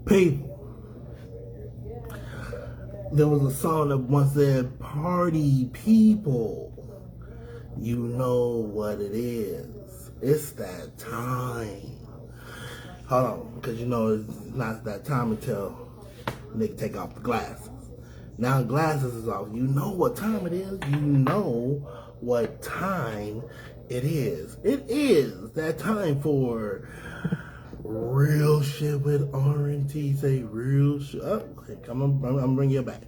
People, there was a song that once said, "Party people, you know what it is. It's that time." Hold on, because you know it's not that time until nigga take off the glasses. Now glasses is off. You know what time it is. You know what time it is. It is that time for real shit with R&T. Say real shit. Oh, okay, I'm gonna bring you back.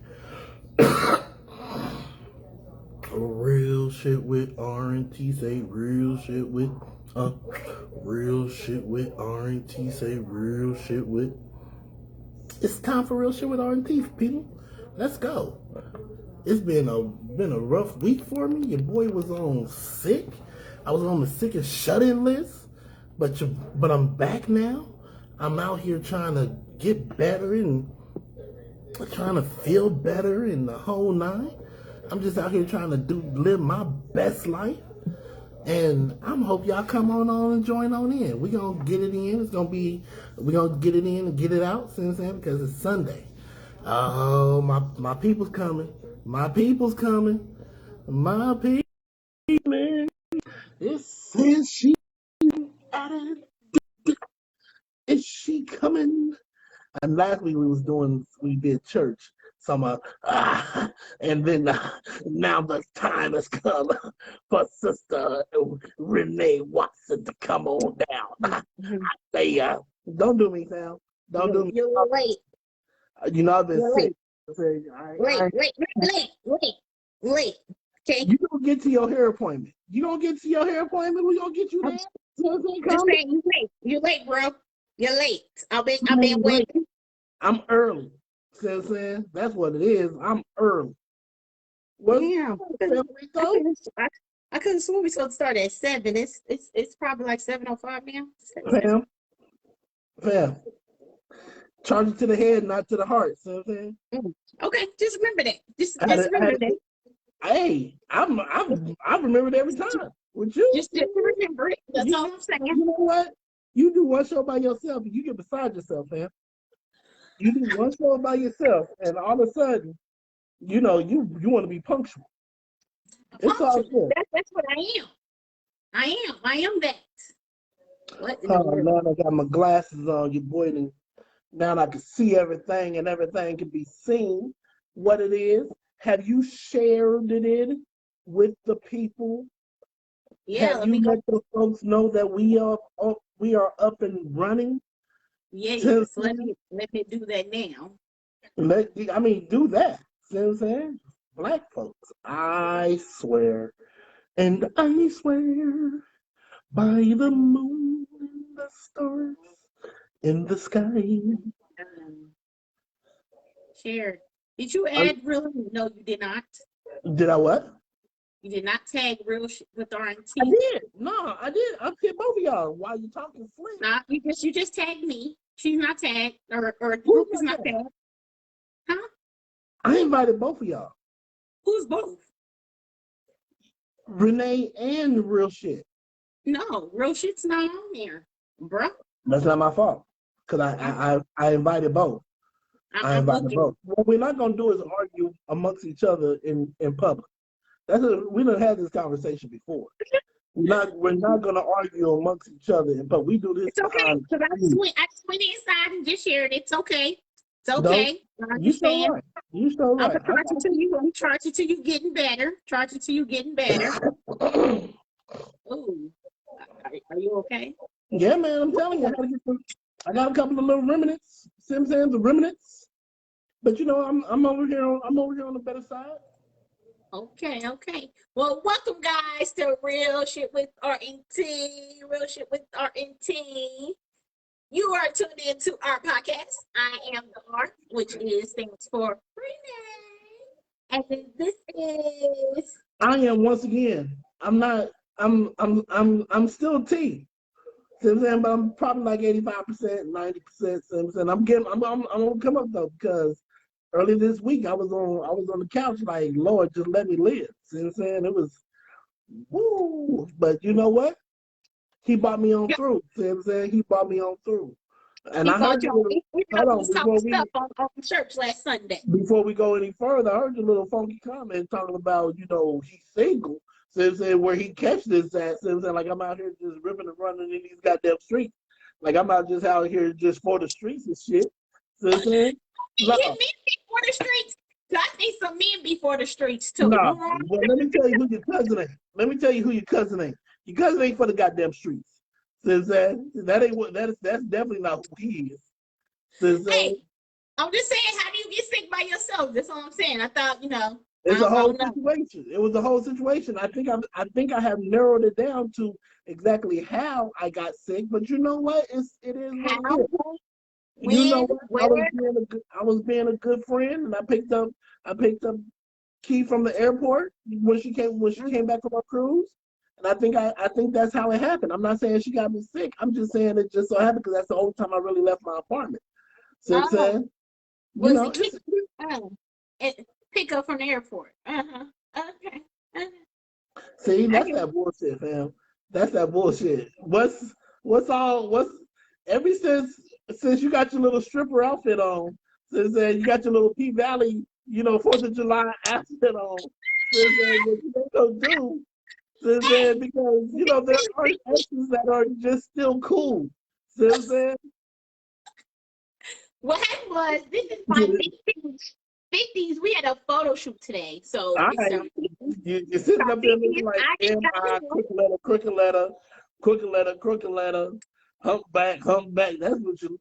Real shit with R&T. Say real shit with real shit with R&T. Say real shit with. It's time for real shit with R&T, people. Let's go. It's been a rough week for me. Your boy was on sick. I was on the sickest shut-in list, but I'm back now. I'm out here trying to get better and trying to feel better in the whole nine. I'm just out here trying to live my best life. And I'm hope y'all come on and join on in. We gonna get it in. We gonna get it in and get it out, since then, because it's Sunday. Oh, my people's coming. My people's coming. My people. It says she added. Is she coming? And last week we did church. And then now the time has come for Sister Renee Watson to come on down. I say, don't do me, Sam. Don't do me. You're late. You know I've been You're sick. Late. Okay. You gonna get to your hair appointment. You gonna get to your hair appointment. We gonna get you there. Just saying, you late. You're late, bro. You're late. I've been waiting. I'm early. See what I'm saying? That's what it is. I'm early. Yeah. I couldn't assume we supposed to start at 7. It's probably like 7:05 now. Fam. Charge it to the head, not to the heart. See what I'm saying? Okay, just remember that. Just remember that. Hey, I remember it every time with you. Just remember it. That's all I'm saying. You know what? You do one show by yourself, and you get beside yourself, man. You do one show by yourself, and all of a sudden, you want to be punctual. It's all good. That's what I am. I am that. What? Oh man, I got my glasses on, you boy. And now I can see everything, and everything can be seen. What it is. Have you shared it with the people? Yeah. Have you let the folks know that we are up and running? Yeah. Let me do that now. Do that. See what I'm saying? Black folks, I swear, and I swear by the moon and the stars in the sky. Shared. Did you add real? No, you did not. Did I what? You did not tag real with R&T. I did. No, I did. I hit both of y'all while you talking slick. Nah, you just tagged me. She's not tagged, or the group is not tagged. Huh? I invited both of y'all. Who's both? Renee and Real Shit. No, Real Shit's not on there, bro. That's not my fault. Because I invited both. I invited both. What we're not going to do is argue amongst each other in public. We done had this conversation before. We're not going to argue amongst each other, but we do this. It's okay, because I just went inside and just shared it. It's okay. It's okay. You so right. You so right. I'm charging to you. I'm charging to you getting better. Charging to you getting better. Ooh. Are you okay? Yeah, man. I'm telling you, I got a couple of little remnants. See what I'm saying? The remnants. But I'm over here on the better side. Okay. Well, welcome guys to Real Shit with R&T. Real Shit with R&T. You are tuned into our podcast. I am the R, which stands for Renee. And then this is. I am once again. I'm still T. But I'm probably like 85%, 90%. I'm gonna come up though, because early this week I was on the couch like, Lord, just let me live. See what I'm saying? It was woo. But you know what? He brought me on through. See what I'm saying? He brought me on through. And He I heard bought your you. little, We hold on, was talking stuff on church last Sunday. before we go any further, I heard your little funky comment talking about, he's single. So where he catch this at, so like I'm out here just ripping and running in these goddamn streets. Like I'm not just out here just for the streets and shit. So Get no, men before the streets. I need some men before the streets too. You no. know? Well, let me tell you who your cousin ain't. Let me tell you who your cousin ain't. Your cousin ain't for the goddamn streets. So that ain't what that's definitely not who he is. So Hey, I'm just saying, how do you get sick by yourself? That's all I'm saying. I thought, it's I a whole don't know. situation. It was a whole situation. I think I have narrowed it down to exactly how I got sick. But you know what? It is what it How, is. You know when, what? where? I was being a good friend, and I picked up Key from the airport when she came back from her cruise. And I think that's how it happened. I'm not saying she got me sick. I'm just saying it just so happened because that's the only time I really left my apartment. So I'm Oh, saying, was it it's kick? Oh, pick up from the airport. Okay. see, I that's can. that bullshit, fam. That's that bullshit. What's ever since you got your little stripper outfit on, since you got your little P Valley, 4th of July outfit on, since what you ain't gonna do, since Hey, because there are exes that are just still cool. Since what happened was, this is my 50s. We had a photo shoot today. So all this is right, our 50s. you're sitting Our up there looking 50s. like I just got M.I. to crooked letter, humpback. That's what you.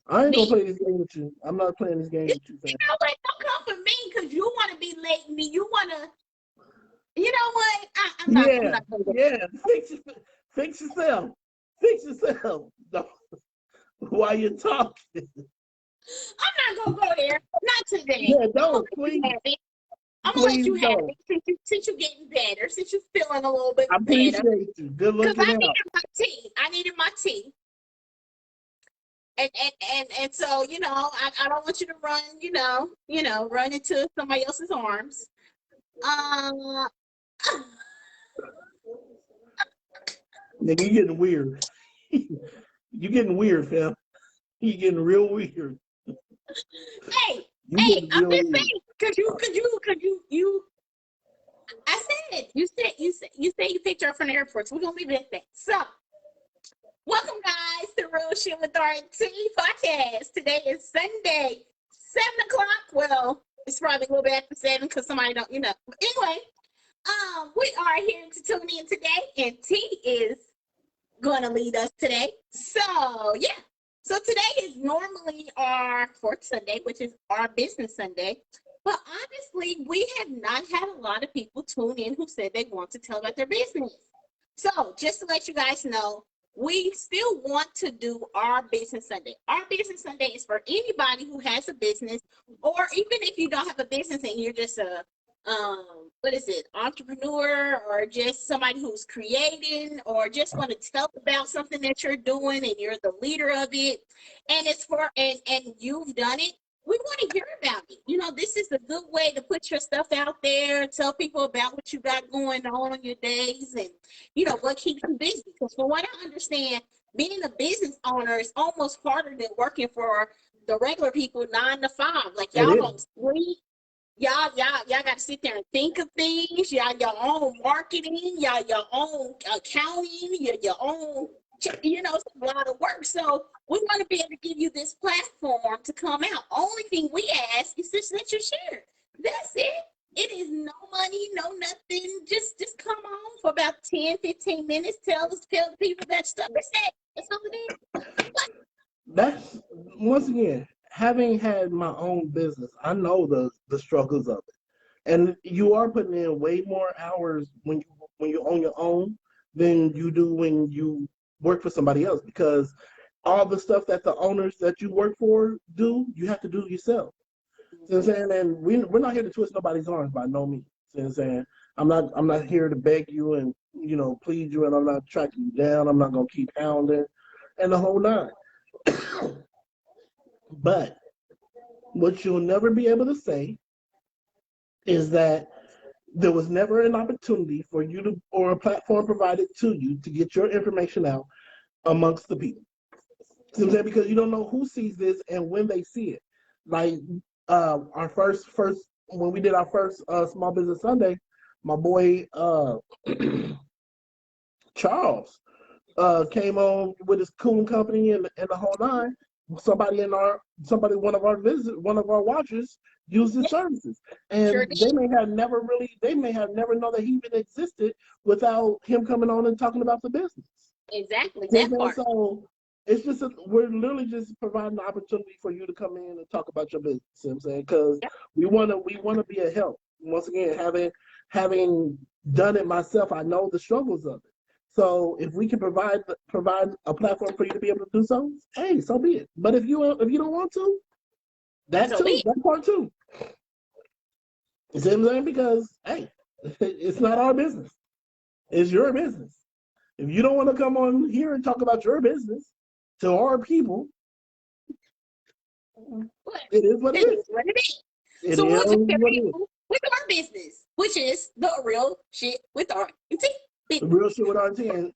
I ain't gonna me. play this game with you. I'm not playing this game with you, You fam. know what? Don't come for me because you want to be late me. You want to, you know what? I'm Yeah, not going to go. yeah. Fix yourself. Fix yourself. No, while you're talking. I'm not going to go there. Not today. Yeah, I'm going don't to let you please, have it. I'm going to let please you have don't. it since you're getting better, since you're feeling a little bit I better. appreciate you. Good Because looking I out. needed my tea. I needed my tea. And so, I don't want you to run, run into somebody else's arms. Uh, Nigga, you getting weird. You getting weird, fam. You getting real weird. hey, You hey, getting I'm real just weird. saying, I said, you said you picked her up from the airport, so we're gonna leave it at that. So, welcome guys to Real Shit with R&T podcast. Today is Sunday, 7 o'clock. Well, it's probably a little bit after 7 because somebody don't, But anyway, we are here to tune in today, and T is going to lead us today. So, yeah. So today is normally our fourth Sunday, which is our business Sunday. But honestly, we have not had a lot of people tune in who said they want to tell about their business. So just to let you guys know, we still want to do our business Sunday. Our business Sunday is for anybody who has a business, or even if you don't have a business and you're just a entrepreneur, or just somebody who's creating, or just want to tell about something that you're doing and you're the leader of it, and it's for and you've done it. We want to hear about it. This is a good way to put your stuff out there, tell people about what you got going on in your days, and what keeps you busy. Because from what I understand, being a business owner is almost harder than working for the regular people 9 to 5. Like, It y'all is. don't sleep. Y'all got to sit there and think of things. Y'all your own marketing. Y'all your own accounting. Your own. It's a lot of work. So we want to be able to give you this platform to come out. Only thing we ask is just that you share. That's it. It is no money, no nothing. Just come on for about 10, 15 minutes. Tell the people that stuff. That's it. That's all it is. That's once again, having had my own business, I know the struggles of it. And you are putting in way more hours when you own your own than you do when you work for somebody else, because all the stuff that the owners that you work for do, you have to do yourself. You know what I'm saying? And we're not here to twist nobody's arms by no means. You know what I'm saying? I'm not here to beg you and plead you, and I'm not tracking you down. I'm not gonna keep hounding and the whole nine. But what you'll never be able to say is that there was never an opportunity for you to, or a platform provided to you to get your information out amongst the people. See what I'm saying? Because you don't know who sees this and when they see it. Like our first when we did our first Small Business Sunday, my boy Charles came on with his cool company and the whole nine. One of our one of our watchers used his services, Sure and did. they may have never known that he even existed without him coming on and talking about the business. Exactly So, that part. so it's just we're literally just providing an opportunity for you to come in and talk about your business. You know what I'm saying? Because Yep. we want to be a help. Once again, having done it myself, I know the struggles of it. So if we can provide a platform for you to be able to do so, hey, so be it. But if you don't want to, So be it. that part too. You see what I'm saying? Because hey, it's not our business. It's your business. If you don't want to come on here and talk about your business to our people, But it is what it it is. is what it is. It So is we'll just what it is. continue with our business, which is the real shit with R&T. The real shit with R&T, and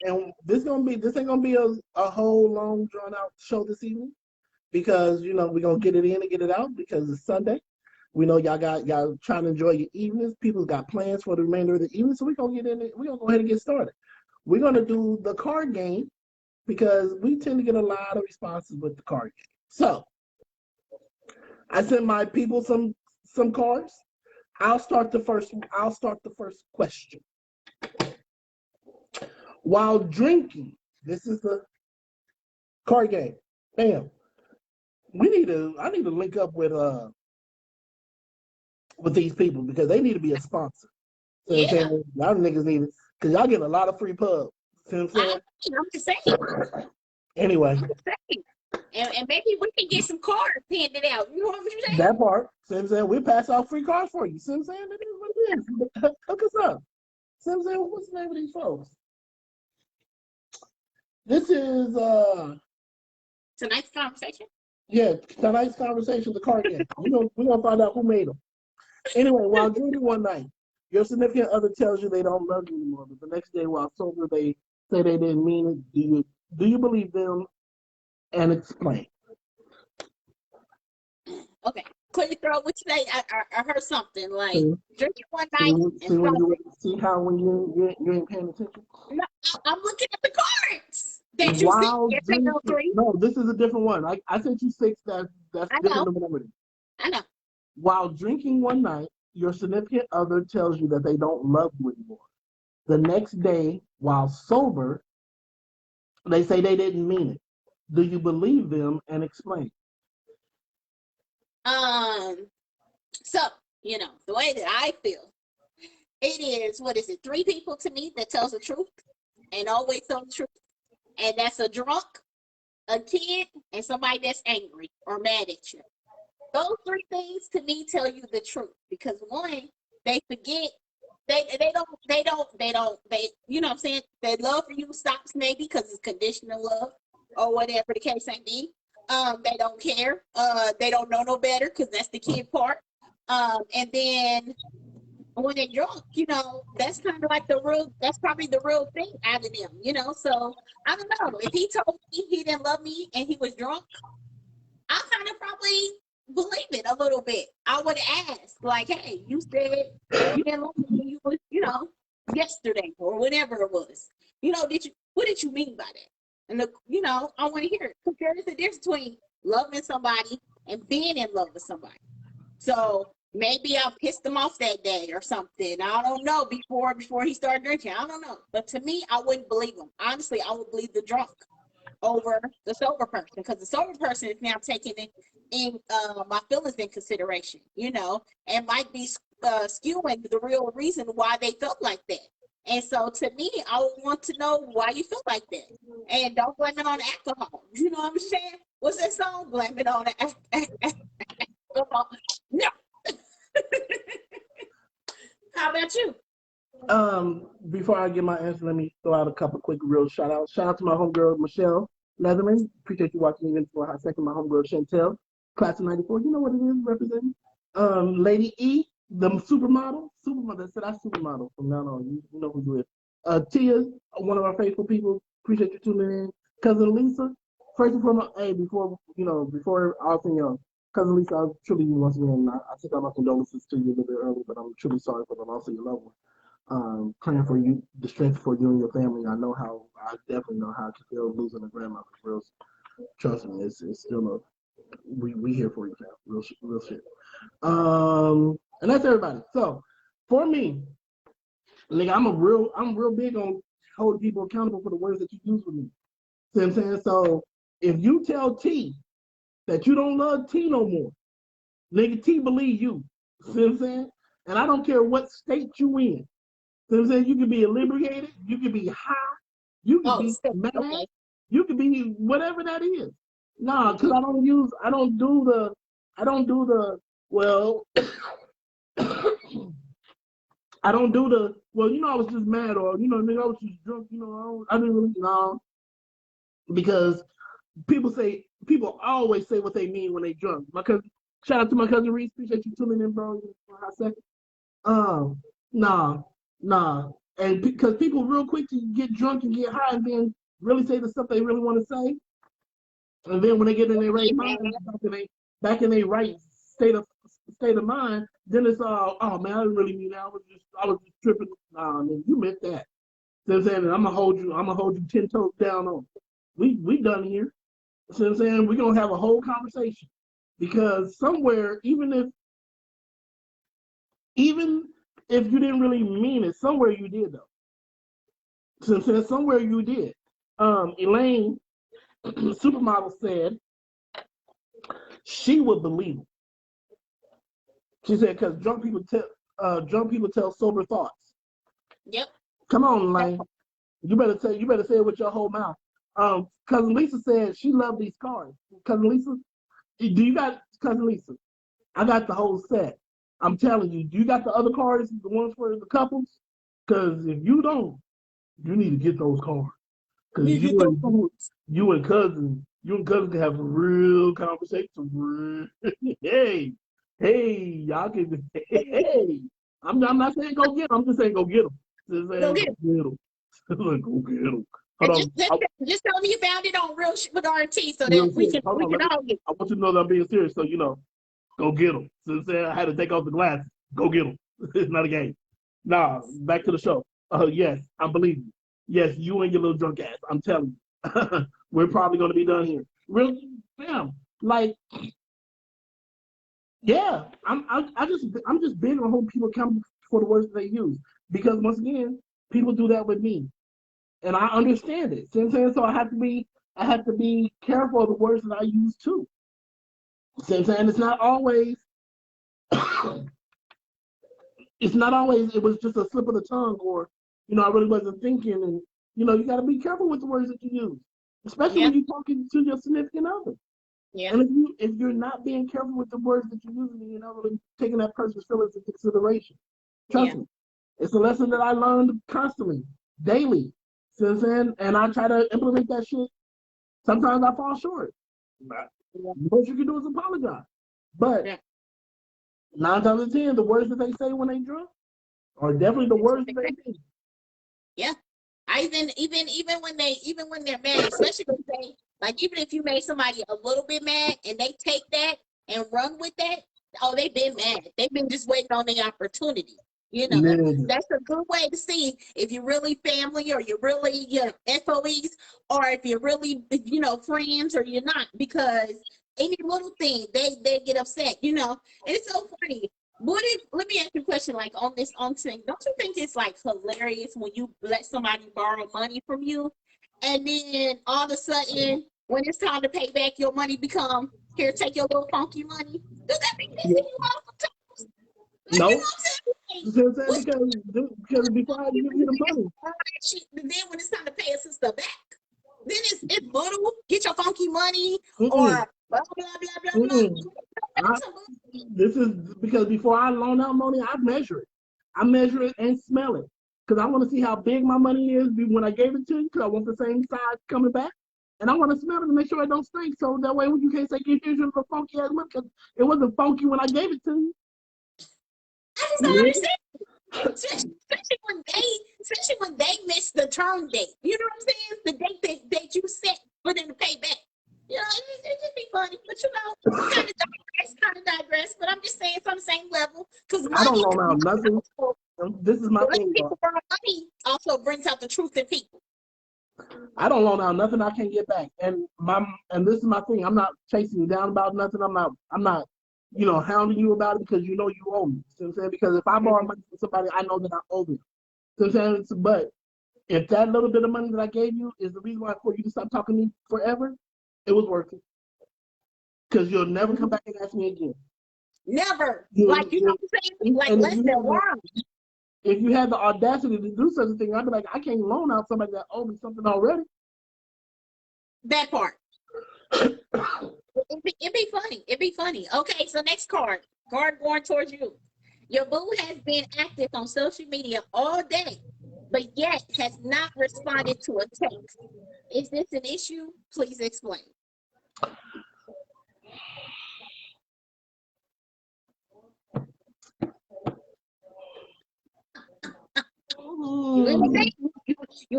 this ain't gonna be a whole long drawn out show this evening because we're gonna get it in and get it out because it's Sunday. We know y'all trying to enjoy your evenings. People got plans for the remainder of the evening, so we're gonna get in it. We're gonna go ahead and get started. We're gonna do the card game because we tend to get a lot of responses with the card game. So I sent my people some cards. I'll start the first question. While drinking, this is the card game. Bam. I need to link up with these people because they need to be a sponsor. So I'm Yeah. saying y'all niggas need it because y'all get a lot of free pub. See what I'm I'm just saying. saying? Anyway, And maybe we can get some cards handed out. You know what I'm saying? that part. See what I'm saying? We'll pass out free cards for you. See what I'm saying? That is what it is. Hook us up. See what I'm saying? What's the name of these folks? This is Tonight's conversation. tonight's conversation, the card game. We're gonna find out who made them. Anyway, while drinking one night, your significant other tells you they don't love you anymore, but the next day while sober they say they didn't mean it. Do you believe them and explain? Okay. Clear your throat. What you say? I heard something like See, drinking one night and see how when you ain't paying attention? no, I'm looking at the cards that you see. While Yes, I know drinking, three. no, this is a different one. I sent you six that's I different know. numerology. I know. While drinking one night, your significant other tells you that they don't love you anymore. The next day, while sober, they say they didn't mean it. Do you believe them and explain? So the way that I feel, it is what is it? Three people to me that tells the truth and always tell the truth, and that's a drunk, a kid, and somebody that's angry or mad at you. Those three things to me tell you the truth because one, they forget they you know what I'm saying, their love for you stops maybe because it's conditional love or whatever the case may be. They don't care. They don't know no better because that's the kid part. And then when they're drunk, that's kind of like that's probably the real thing out of them. So I don't know. If he told me he didn't love me and he was drunk, I kind of probably believe it a little bit. I would ask, like, hey, you said you didn't love me when you was, yesterday or whatever it was. What did you mean by that? And I want to hear it. Because there is a difference between loving somebody and being in love with somebody. So maybe I pissed him off that day or something. I don't know. Before he started drinking, I don't know. But to me, I wouldn't believe him. Honestly, I would believe the drunk over the sober person because the sober person is now taking in my feelings in consideration, and might be skewing the real reason why they felt like that. And so to me, I would want to know why you feel like that. And don't blame it on alcohol. You know what I'm saying? What's that song? Blame it on alcohol. No. How about you? Before I give my answer, let me throw out a couple quick real shout outs. Shout out to my homegirl Michelle Leatherman. Appreciate you watching even for a hot second. My homegirl Chantel, class of '94. You know what it is representing. Lady E, the supermodel. Supermodel. Said I supermodel from now on. You know who you is. Tia, one of our faithful people. Appreciate you tuning in. Cousin Lisa, first and foremost, hey, before all thing else, cousin Lisa, I truly once again, I think my condolences to you a little bit early, but I'm truly sorry for the loss of your loved one. Praying for you, the strength for you and your family. I definitely know how to feel losing a grandmother. Real, trust me, it's still we here for you, fam. Real shit. And that's everybody. So, for me, nigga, I'm real big on holding people accountable for the words that you use with me. See what I'm saying? So, if you tell T that you don't love T no more, nigga, T believe you. See what I'm saying? And I don't care what state you in. See what I'm saying? You can be inebriated, you can be high, you can be mad, okay. you can be whatever that is. Nah, because I don't do the, well, I don't do the, well, I was just mad, or, nigga, I was just drunk, I didn't really, no. Because people always say what they mean when they drunk. Shout out to my cousin Reese, appreciate you tuning in, bro, for a hot second. Nah, nah. And because people real quick to get drunk and get high and then really say the stuff they really want to say. And then when they get in their right mind, back in their right state of mind, then it's oh man, I didn't really mean that. I was just tripping. Nah, man, you meant that. You know what I'm saying? And I'm gonna hold you 10 toes down on. We done here. You know what I'm saying? We're gonna have a whole conversation. Because somewhere, even if you didn't really mean it, somewhere you did though. So I'm saying somewhere you did. Elaine, supermodel, said she would believe it. She said because drunk people tell sober thoughts. Yep. Come on, Elaine. You better say it with your whole mouth. Cousin Lisa said she loved these cars. Cousin Lisa, do you got Cousin Lisa? I got the whole set. I'm telling you, do you got the other cars, the ones for the couples? Because if you don't, you need to get those cars. Because you and cousin can have a real conversation. hey, y'all can. Hey, I'm not saying go get them. I'm just saying go get them. Go get them. Go get them. And Hold on. just tell me you found it on Real Shit with R&T so that we can all get. I want you to know that I'm being serious. So go get them. So I had to take off the glasses. Go get them. It's not a game. Nah, back to the show. Yes, I believe you. Yes, you and your little drunk ass. I'm telling you. We're probably going to be done here. Real, damn. Like, yeah, I'm just big on holding people accountable for the words that they use. Because once again, people do that with me. And I understand it. See what I'm saying? So I have to be careful of the words that I use too. See what I'm saying? It's not always it was just a slip of the tongue, or I really wasn't thinking, and you got to be careful with the words that you use, especially when you're talking to your significant other. Yeah. And if you're not being careful with the words that you're using, you're not really taking that person's feelings into consideration. Trust me, it's a lesson that I learned constantly, daily. See what I'm saying? And I try to implement that shit. Sometimes I fall short. The most you can do is apologize. But 9 times out of 10, the words that they say when they drunk are definitely the words that they think. Yeah. Even when they're mad, especially if they even if you made somebody a little bit mad and they take that and run with that, oh, they've been mad. They've been just waiting on the opportunity. That's a good way to see if you're really family or you're really FOEs, or if you're really friends or you're not, because any little thing they get upset, and it's so funny. Let me ask you a question, like on thing, don't you think it's like hilarious when you let somebody borrow money from you and then all of a sudden when it's time to pay back, your money become, here, take your little funky money? Does that make sense to you all sometimes? No. Because before I give you the money. Then when it's time to pay a sister back, then it's little, get your funky money, or blah, blah, blah, blah, blah. This is because before I loan out money, I measure it. I measure it and smell it. Because I want to see how big my money is when I gave it to you, because I want the same size coming back. And I want to smell it to make sure it don't stink. So that way you can't say, here's your funky ass money, because it wasn't funky when I gave it to you. I just don't understand. Especially when they miss the term date. You know what I'm saying? The date that you set for them to pay back. I don't money, loan out nothing. This is my letting thing, though. people borrow money also brings out the truth in people. I don't loan out nothing I can't get back. And this is my thing. I'm not chasing you down about nothing. I'm not, hounding you about it because you know you owe me. You know what I'm saying? Because if I borrow money from somebody, I know that I owe them. You know what I'm saying? But if that little bit of money that I gave you is the reason why for you to stop talking to me forever, it was worth it. Because you'll never come back and ask me again. Never. Like, you know what I'm saying? Like, less than one. If you had the audacity to do such a thing, I'd be like, I can't loan out somebody that owed me something already. That part. It'd be funny. It'd be funny. Okay, so next card. Card going towards you. Your boo has been active on social media all day, but yet has not responded to a text. Is this an issue? Please explain. You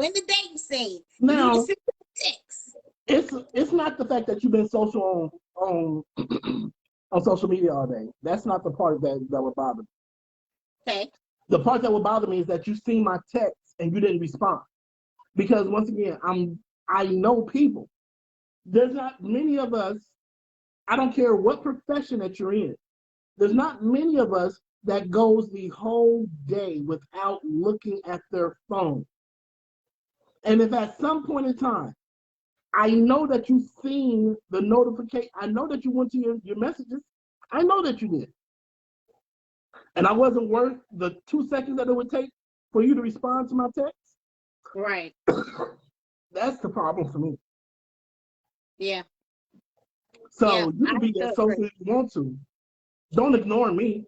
in the dating scene. Now, you need to text. it's not the fact that you've been social on on social media all day. That's not the part that would bother me. Okay. The part that would bother me is that you seen my text and you didn't respond. Because once again, I know people. There's not many of us, I don't care what profession that you're in, there's not many of us that goes the whole day without looking at their phone. And if at some point in time, I know that you've seen the notification, I know that you went to your messages, I know that you did. And I wasn't worth the 2 seconds that it would take for you to respond to my text. Right. That's the problem for me. Yeah. So Yeah, you can be as social as you want to. Don't ignore me.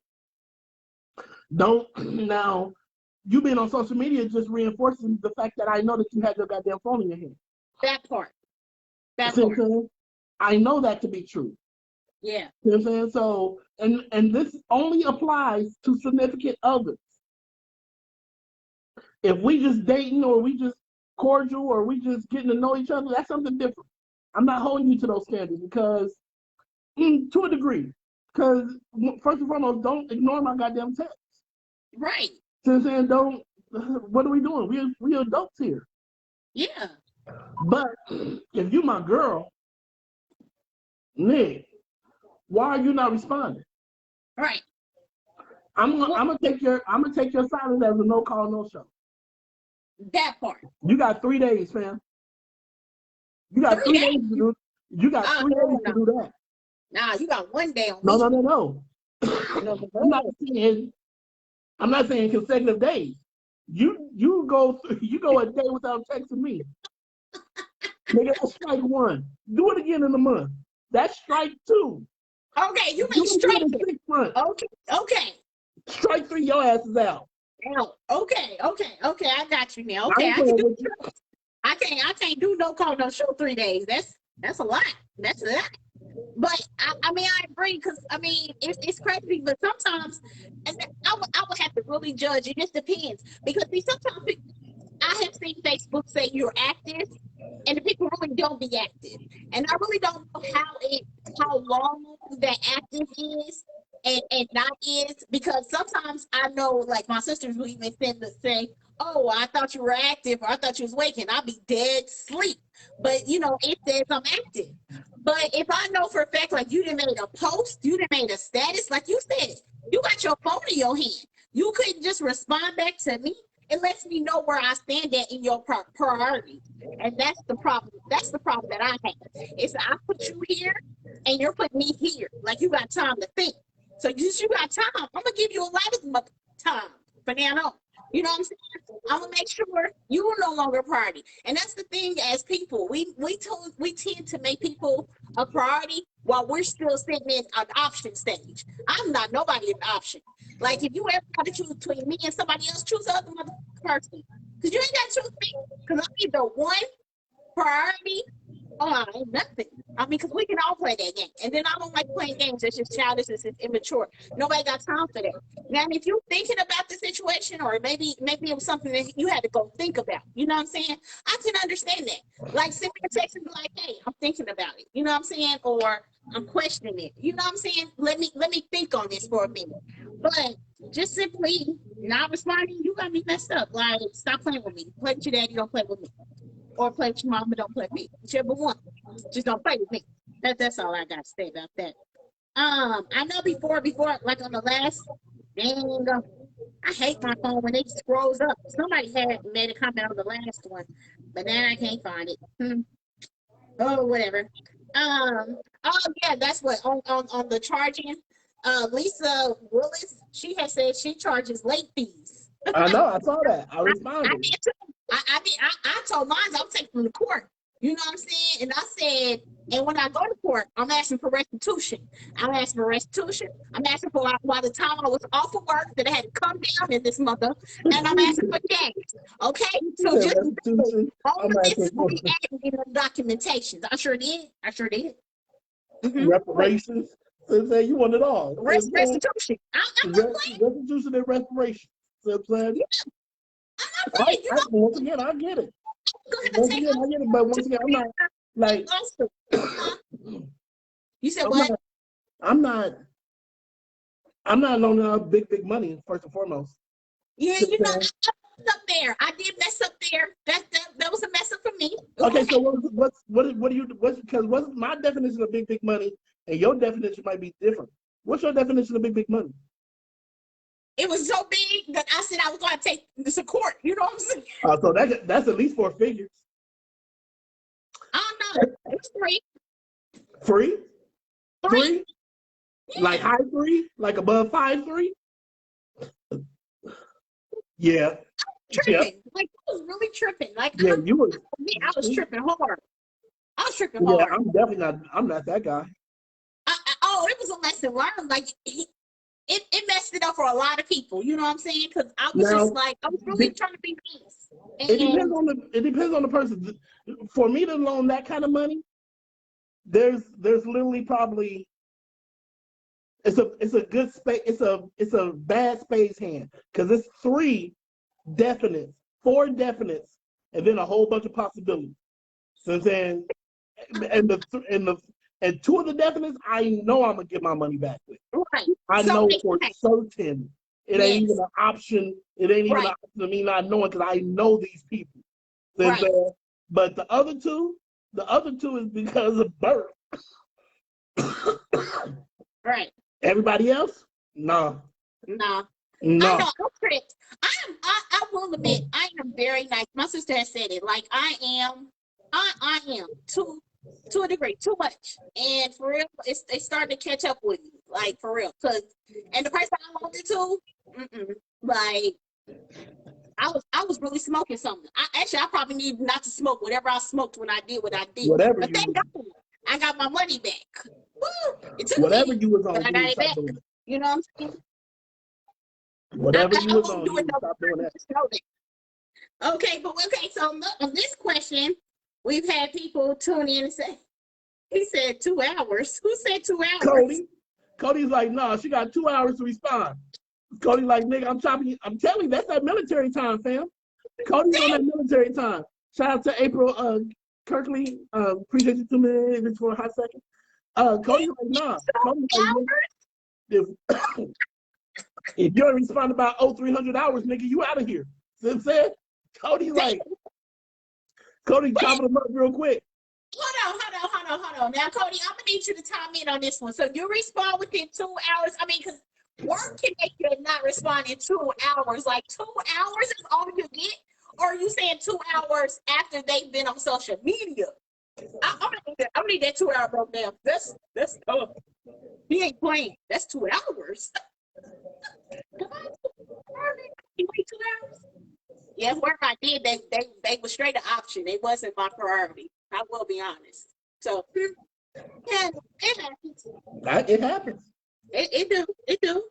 Don't now. You being on social media just reinforcing the fact that I know that you had your goddamn phone in your hand. That part. That See part. what I'm saying? I know that to be true. Yeah. You know what I'm saying? So, and this only applies to significant others. If we just dating or we just cordial or we just getting to know each other, that's something different. I'm not holding you to those standards because, to a degree, because first and foremost, don't ignore my goddamn text. Right. So I'm saying, don't. What are we doing? We adults here. Yeah. But if you my girl, Nick, why are you not responding? Right. I'm gonna take your silence as a no call, no show. That part. You got 3 days, fam. You got 3 days to do. You got 3 days to do that. Nah, you got 1 day on No. me. No. I'm not saying consecutive days. You go a day without texting me. Nigga, that's strike 1. Do it again in a month. That's strike 2. Okay, you mean strike 6 months. Okay. Strike 3, your ass is out. Oh, okay, I got you now. Okay, I can't do no call, no show 3 days. That's a lot. That's a lot. But I mean, I agree because I mean it's crazy. But sometimes, and I would have to really judge. It just depends because see, sometimes I have seen Facebook say you're active, and the people really don't be active. And I really don't know how long that active is and not is because sometimes I know like my sisters will even send to say, oh, I thought you were active or I thought you was waking. I'll be dead sleep. But it says I'm active. But if I know for a fact like you done made a post, you done made a status, like you said, you got your phone in your hand. You couldn't just respond back to me. It lets me know where I stand at in your priority. And that's the problem. That's the problem that I have. Is I put you here and you're putting me here. Like you got time to think. So you got time. I'm gonna give you a lot of time for now on. You know what I'm saying? I'm gonna make sure you are no longer a priority. And that's the thing as people. We tend to make people a priority while we're still sitting in an option stage. I'm not nobody an option. Like if you ever got to choose between me and somebody else, choose the other person. Because you ain't got to choose me. Because I'm either one priority or I ain't nothing. I mean, because we can all play that game. And then I don't like playing games. It's just childish. It's just immature. Nobody got time for that. Now, if you're thinking about the situation or maybe it was something that you had to go think about, you know what I'm saying? I can understand that. Like, send me a text and be like, hey, I'm thinking about it. You know what I'm saying? Or I'm questioning it. You know what I'm saying? Let me think on this for a minute. But just simply not responding, you got me messed up. Like, stop playing with me. Play with your daddy, don't play with me. Or play with your mama, don't play with me. Whichever one. Just don't play with me. That's all I got to say about that. I know before, like on the last dang, I hate my phone when it scrolls up. Somebody had made a comment on the last one, but now I can't find it. Oh, whatever. Oh yeah, that's what on the charging. Lisa Willis, she has said she charges late fees. I know. I saw that. I I responded. did too. I told mine I'm taking them to court. You know what I'm saying? And I said, and when I go to court, I'm asking for restitution. I'm asking for restitution. I'm asking for while the time I was off of work that I had to come down in this mother, and I'm asking for gas. Okay, so just all of this is going to be added in the documentations. I sure did. I sure did. Reparations. So say you want it all. Restitution. I'm not playing. Restitution and reparation. So I'm saying. Yeah. I'm not playing. Once again, I get it. Once again, I get it. But once again, I'm not like. You said what? I'm not loaning out big money first and foremost. Yeah, you know, I messed up there. I did mess up there. That was a mess up for me. Okay, so what do you because what's my definition of big money and your definition might be different. What's your definition of big money? It was so big that I said I was going to take this to court. You know what I'm saying? So that's at least 4 figures. I don't know. It was free. Free? Three? Yeah. Like high 3? Like above 5.3? Yeah. Tripping. Yeah. Like, I was really tripping. Like, yeah, you was. I was tripping hard. I was tripping hard. Yeah, I'm not that guy. It was a lesson learned. Like, it messed it up for a lot of people. You know what I'm saying? Because I was just like, I was really trying to be nice. It depends on the person. For me to loan that kind of money, there's literally probably it's a good space. It's a bad space hand because it's 3 definites, 4 definites, and then a whole bunch of possibilities. So I'm saying, and 2 of the definites, I know I'm gonna get my money back with. Right. I know for certain. It ain't even an option. It ain't even an option of me not knowing because I know these people. Right. But the other two is because of birth. Right. Everybody else? No. No. I know. I will admit, I am very nice. My sister has said it. Like, I am to a degree, too much. And for real, it's starting to catch up with me. Like, for real. And the person I loaned it to, like, I was really smoking something. I probably need not to smoke whatever I smoked when I did what I did. But thank God, I got my money back. Woo! It took whatever me, you was on, but I got it back. You know what I'm saying? Whatever you was on, you stop doing that. Okay, so on this question, we've had people tune in and say, he said 2 hours. Who said 2 hours? Cody's like, no, she got 2 hours to respond. Cody's like, nigga, I'm telling you, that's that military time, fam. Cody's on that military time. Shout out to April Kirkley. Appreciate you 2 minutes for a hot second. Cody's like, nah. Cody's like, if you don't respond about 300 hours, nigga, you out of here. See what I'm saying? Cody's like, Cody, chopping them up real quick. Hold on. Now, Cody, I'm gonna need you to time in on this one. So you respond within 2 hours. I mean, because work can make you not respond in 2 hours. Like 2 hours is all you get, or are you saying 2 hours after they've been on social media? I'm gonna need that 2 hour broke down. That's tough. He ain't playing. That's 2 hours. Come on, you wait 2 hours. Yeah, work I did, they were straight an option. It wasn't my priority. I will be honest. So, yeah, it happens. It happens. It do.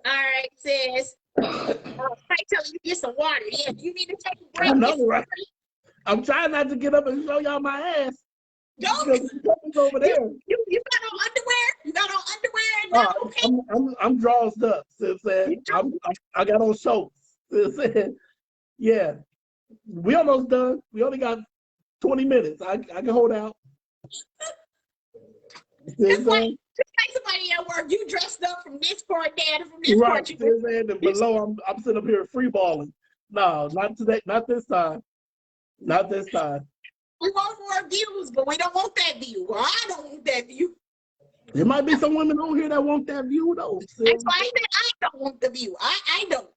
All right, says, tell you get some water. Yeah, you need to take a break. I know, right? I'm trying not to get up and show y'all my ass. Don't. Over there. You got on underwear? You got on underwear? No, okay. I'm dressed up. So I got on shorts. Yeah, we almost done. We only got 20 minutes. I can hold out. Just like somebody at work, you dressed up from this part down and from this Right. part. See what I'm saying? And below, I'm sitting up here free balling. No, not today. Not this time. Not this time. We want more views, but we don't want that view. Well, I don't want that view. There might be some women on here that want that view though. That's why I said I don't want the view. I don't.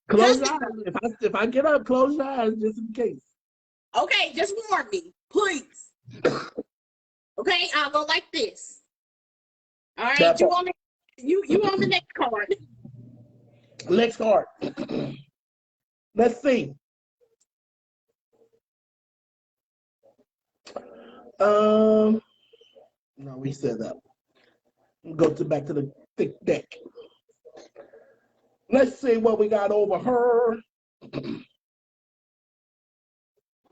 Close Just your eyes. If I get up, close your eyes just in case. okay, just warn me, please. Okay, I'll go like this. All right, That you part. on the next card. Next card. Let's see. No, we said that. Back to the thick deck. Let's see what we got over her.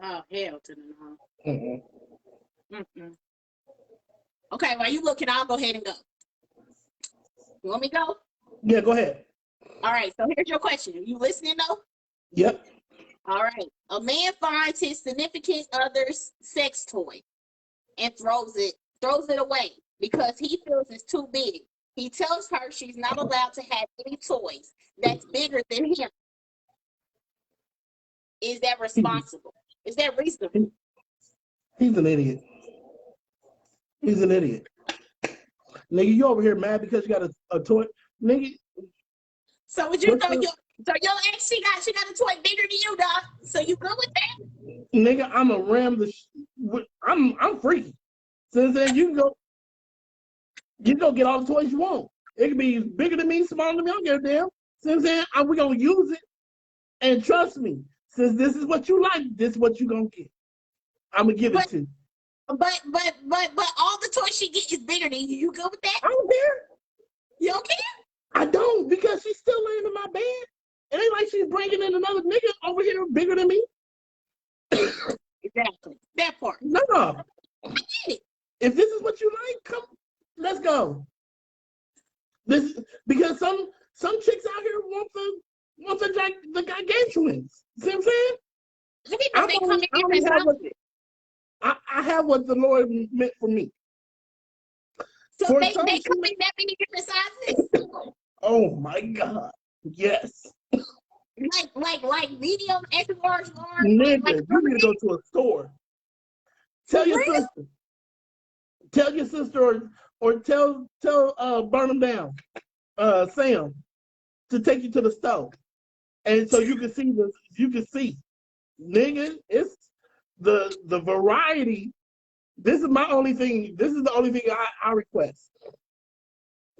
Oh, hell to the no. Mm-hmm. Mm-mm. Okay, while you looking, I'll go ahead and go. You want me to go? Yeah, go ahead. All right, so here's your question. Are you listening though? Yep. All right. A man finds his significant other's sex toy and throws it away because he feels it's too big. He tells her she's not allowed to have any toys that's bigger than him. Is that responsible? Is that reasonable? He's an idiot. He's an idiot. Nigga, you over here mad because you got a toy? Nigga. So would you know your ex she got a toy bigger than you, dog? So you good with that? Nigga, I'm a ram I'm freaky. Since then you can go get all the toys you want. It can be bigger than me, smaller than me, I don't give a damn. Since then we gonna use it. And trust me, since this is what you like, this is what you gonna get. I'm gonna give it to you. But all the toys she get is bigger than you. You good with that? I don't care. You don't care? I don't, because she's still laying in my bed. It ain't like she's bringing in another nigga over here bigger than me. Exactly. That part. No. I get it. If this is what you like, come, let's go. This because some chicks out here want the gargantuans. See what I'm saying? I have what the Lord meant for me. So they come in that many different sizes? Oh my God. Yes. Like medium, extra large, large. Nigga, you need to go to a store. Tell your sister. Tell your sister or tell Burn 'em Down, Sam, to take you to the store. And so you can see. Nigga, it's the variety. This is the only thing I request.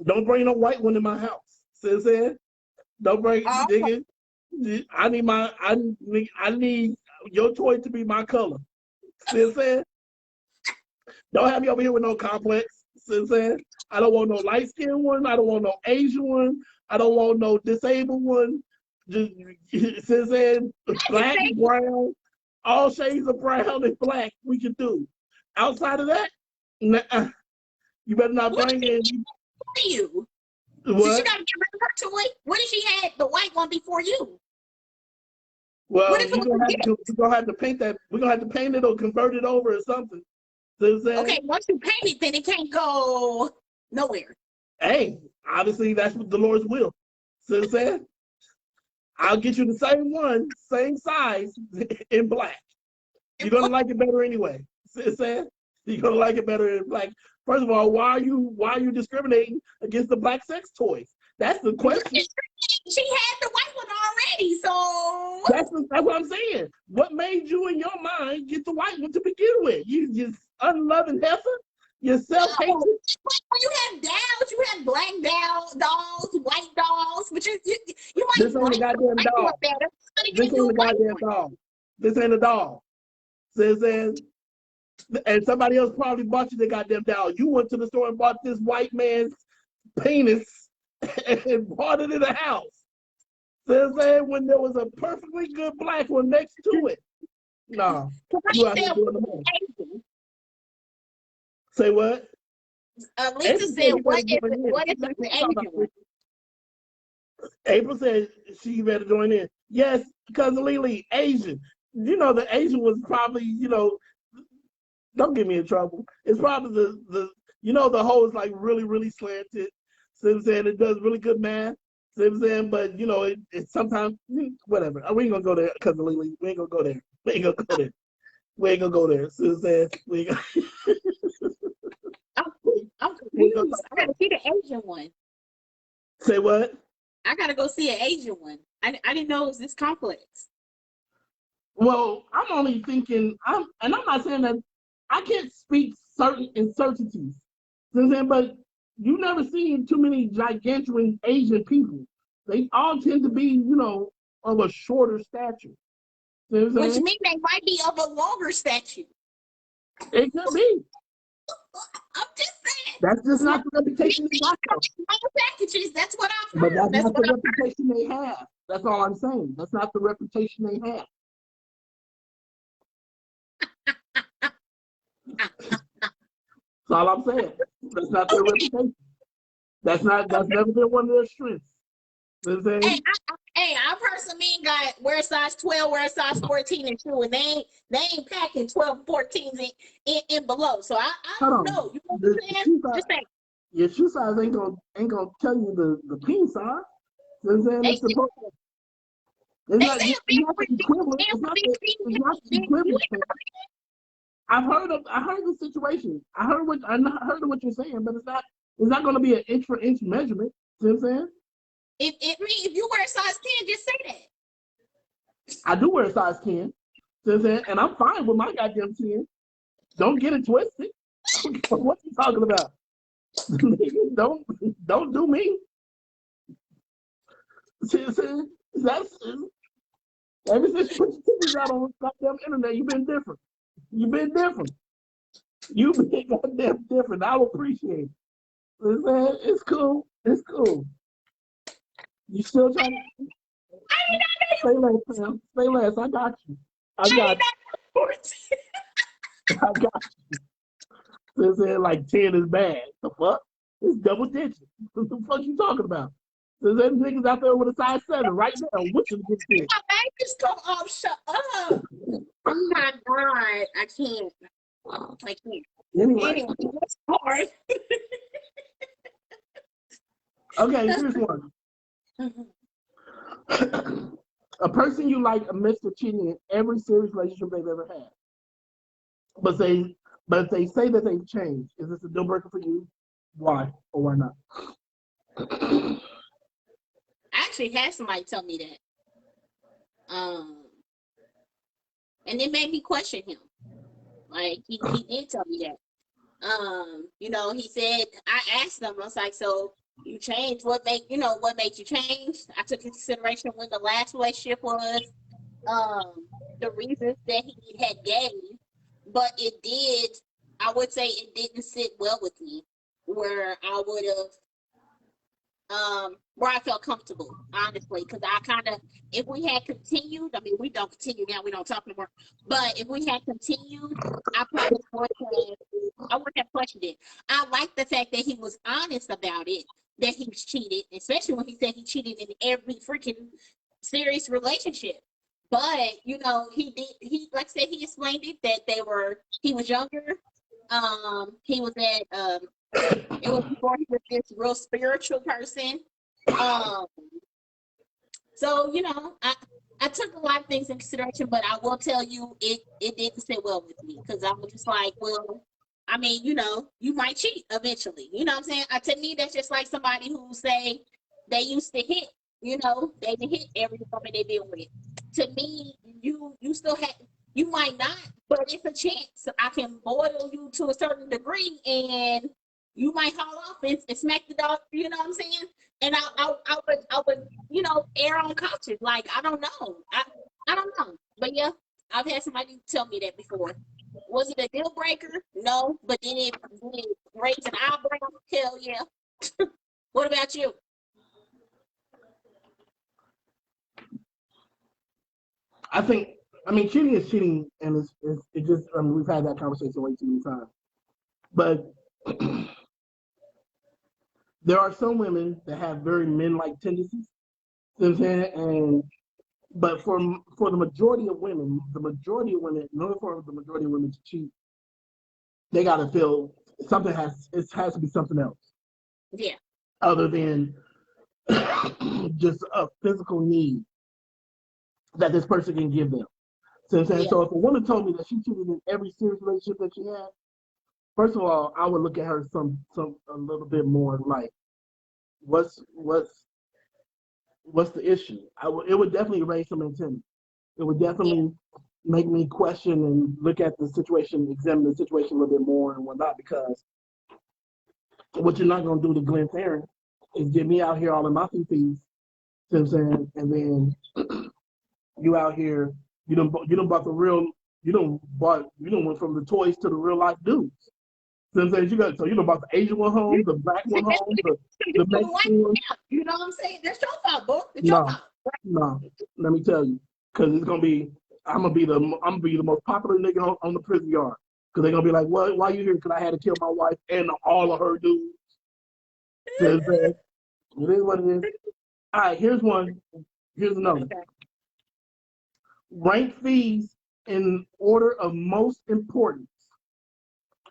Don't bring no white one in my house. See what I'm saying? Don't bring nigga. I need your toy to be my color. See what I'm saying? Don't have me over here with no complex. See what I'm saying? I don't want no light skinned one. I don't want no Asian one. I don't want no disabled one. Just see what I'm saying? Black, brown, all shades of brown and black we can do. Outside of that, nah, you better not bring in. You. What? So she got to get rid of her toy? What if she had the white one before you? Well, we're gonna have to paint that. We're gonna have to paint it or convert it over or something. Okay, once you paint it, then it can't go nowhere. Hey, obviously that's what the Lord's will. See what I'm saying? I'll get you the same one, same size, in black. You're gonna like it better anyway. See what I'm saying? You're gonna like it better in black. First of all, why are you discriminating against the black sex toys? That's the question. She had the white one already, so that's what I'm saying. What made you in your mind get the white one to begin with? You just unloving heifer? You're self-hating? When you have dolls, you have black dolls, white dolls, but you might this ain't a goddamn doll. This ain't a goddamn doll. This ain't a doll. Says and somebody else probably bought you the goddamn doll. You went to the store and bought this white man's penis and brought it in the house. Says when there was a perfectly good black one next to it. No. You out here doing the most. Say what? Lisa said, what if it's Asian? April said she better join in. Yes, cousin Lily, Asian. You know, the Asian was probably, don't get me in trouble. It's probably You know, the hole is like really, really slanted. See what I'm saying? It does really good math. See what I'm saying? But you know, it sometimes whatever. We ain't gonna go there because of Lily. We ain't gonna go there. We ain't gonna go there. We ain't gonna go there. See what I'm saying? We ain't gonna, I'm, I'm we ain't gonna confused. I gotta see the Asian one. say what? I gotta go see an Asian one. I didn't know it was this complex. Well, I'm only thinking. I'm not saying that I can't speak certain uncertainties. See what I'm saying? But you never seen too many gigantuan Asian people. They all tend to be, you know, of a shorter stature. See what I'm Which saying? means they might be of a longer statue. It could be. I'm just saying. That's just not the reputation they got, though. Small packages. That's what I've But heard. that's That's not what the reputation they have. That's all I'm saying. That's not the reputation they have. That's all I'm saying. That's not their reputation. That's never been one of their strengths. You know what I'm saying? I've heard some men got wear size 12, wear size 14 and shoe, and they ain't packing 12 14s in below. So I Hold don't on. know. You know what The I'm saying? shoe size, Just saying. your shoe size ain't gonna tell you the peen size. You know what I'm saying? They It's supposed to, it's not say a it's not the equivalent. It's not the equivalent. I've heard the situation. I heard of what you're saying, but it's not gonna be an inch for inch measurement. You know what I'm saying? if you wear size 10, just say that. I do wear a size 10. You know what I'm saying? And I'm fine with my goddamn 10. Don't get it twisted. What you talking about? don't do me. See, that's ever since you put your titties out on the goddamn internet, you've been different. You've been different. You've been goddamn different. I appreciate it. You know what I'm saying? It's cool. It's cool. You still trying to say less, Sam. Say less. I got you. I got you. I got you. They're saying like 10 is bad. The fuck? It's double digits. What the fuck you talking about? There's any niggas out there with a size 7 right now. Which is good shit? My back just go off. Shut up. Oh my God. I can't. I can't. Anyway. It's hard. Okay, here's one. A person you like admits to cheating in every serious relationship they've ever had. But if they say that they've changed, is this a deal breaker for you? Why or why not? I actually had somebody tell me that. And it made me question him. Like he did tell me that. You know, he said, I asked him, I was like, so you changed, what made you change? I took into consideration when the last relationship was, the reasons that he had gave, but I would say it didn't sit well with me where I would have where I felt comfortable, honestly, because I kind of, if we had continued, I mean, we don't continue now, we don't talk anymore, but if we had continued, I probably would have questioned it. I like the fact that he was honest about it, that he cheated, especially when he said he cheated in every freaking serious relationship. But you know, like I said, he explained it that he was younger. He was at it was before he was this real spiritual person. Um, so you know, I took a lot of things in consideration, but I will tell you, it didn't sit well with me because I was just like, well, I mean, you know, you might cheat eventually. You know what I'm saying? To me, that's just like somebody who say they used to hit. You know, they didn't hit every woman they been with. To me, you still have. You might not, but it's a chance. I can boil you to a certain degree, and you might haul off and smack the dog. You know what I'm saying? And I would you know, err on conscience. Like I don't know. I don't know. But yeah, I've had somebody tell me that before. Was it a deal breaker? No. But did it raise an eyebrow? Hell yeah. What about you? I mean, cheating is cheating, and it just, I mean, we've had that conversation way too many times. But there are some women that have very men-like tendencies. You know what I'm saying? But for the majority of women, in order for the majority of women to cheat, they gotta feel it has to be something else Yeah. other than just a physical need that this person can give them. So I'm saying, Yeah. so if a woman told me that she cheated in every serious relationship that she had, first of all, I would look at her a little bit more like, what's the issue? It would definitely raise some antenna. It would Yeah. definitely make me question and look at the situation, examine the situation a little bit more and whatnot, because what you're not going to do to Glenn Farron is get me out here all in my fees, you know what I'm saying? And then you out here, you don't bought the real, you don't went from the toys to the real life dudes. So I'm saying you know about the Asian one home, the black one home, the Mexican one. You know what I'm saying? That's your fault, bro. It's your No, fault. no. Let me tell you, because it's gonna be, I'm gonna be the most popular nigga on the prison yard. Because they're gonna be like, what? Why you here? Because I had to kill my wife and all of her dudes. So it is what it is. All right, here's one. Here's another. Okay. Rank fees in order of most importance.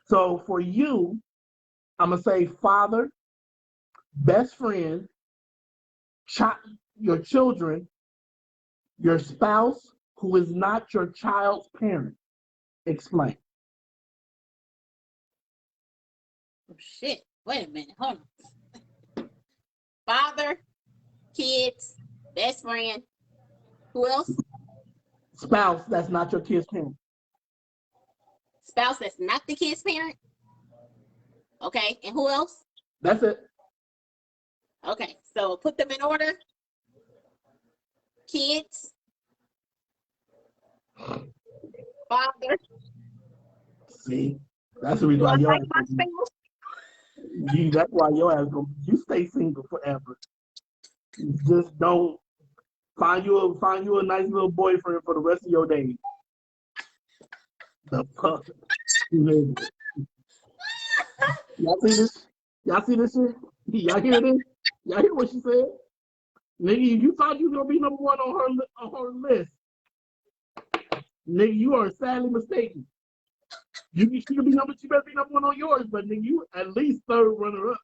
So for you, I'm gonna say father, best friend, your children, your spouse who is not your child's parent. Explain. Oh, shit. Wait a minute. Hold on. Father, kids, best friend. Who else? Spouse that's not your kid's parent. Spouse that's not the kid's parent. Okay. And who else? That's it. Okay. So put them in order. Kids, father. See, that's the reason Do I why your like ass my spouse? that's why your ass you stay single forever. Just don't find you a nice little boyfriend for the rest of your days. The fuck. Y'all see this? Y'all see this shit? Y'all hear this? Y'all hear what she said? Nigga, you thought you was gonna be number one on her list. Nigga, you are sadly mistaken. She better be number one on yours, but nigga, you at least third runner up.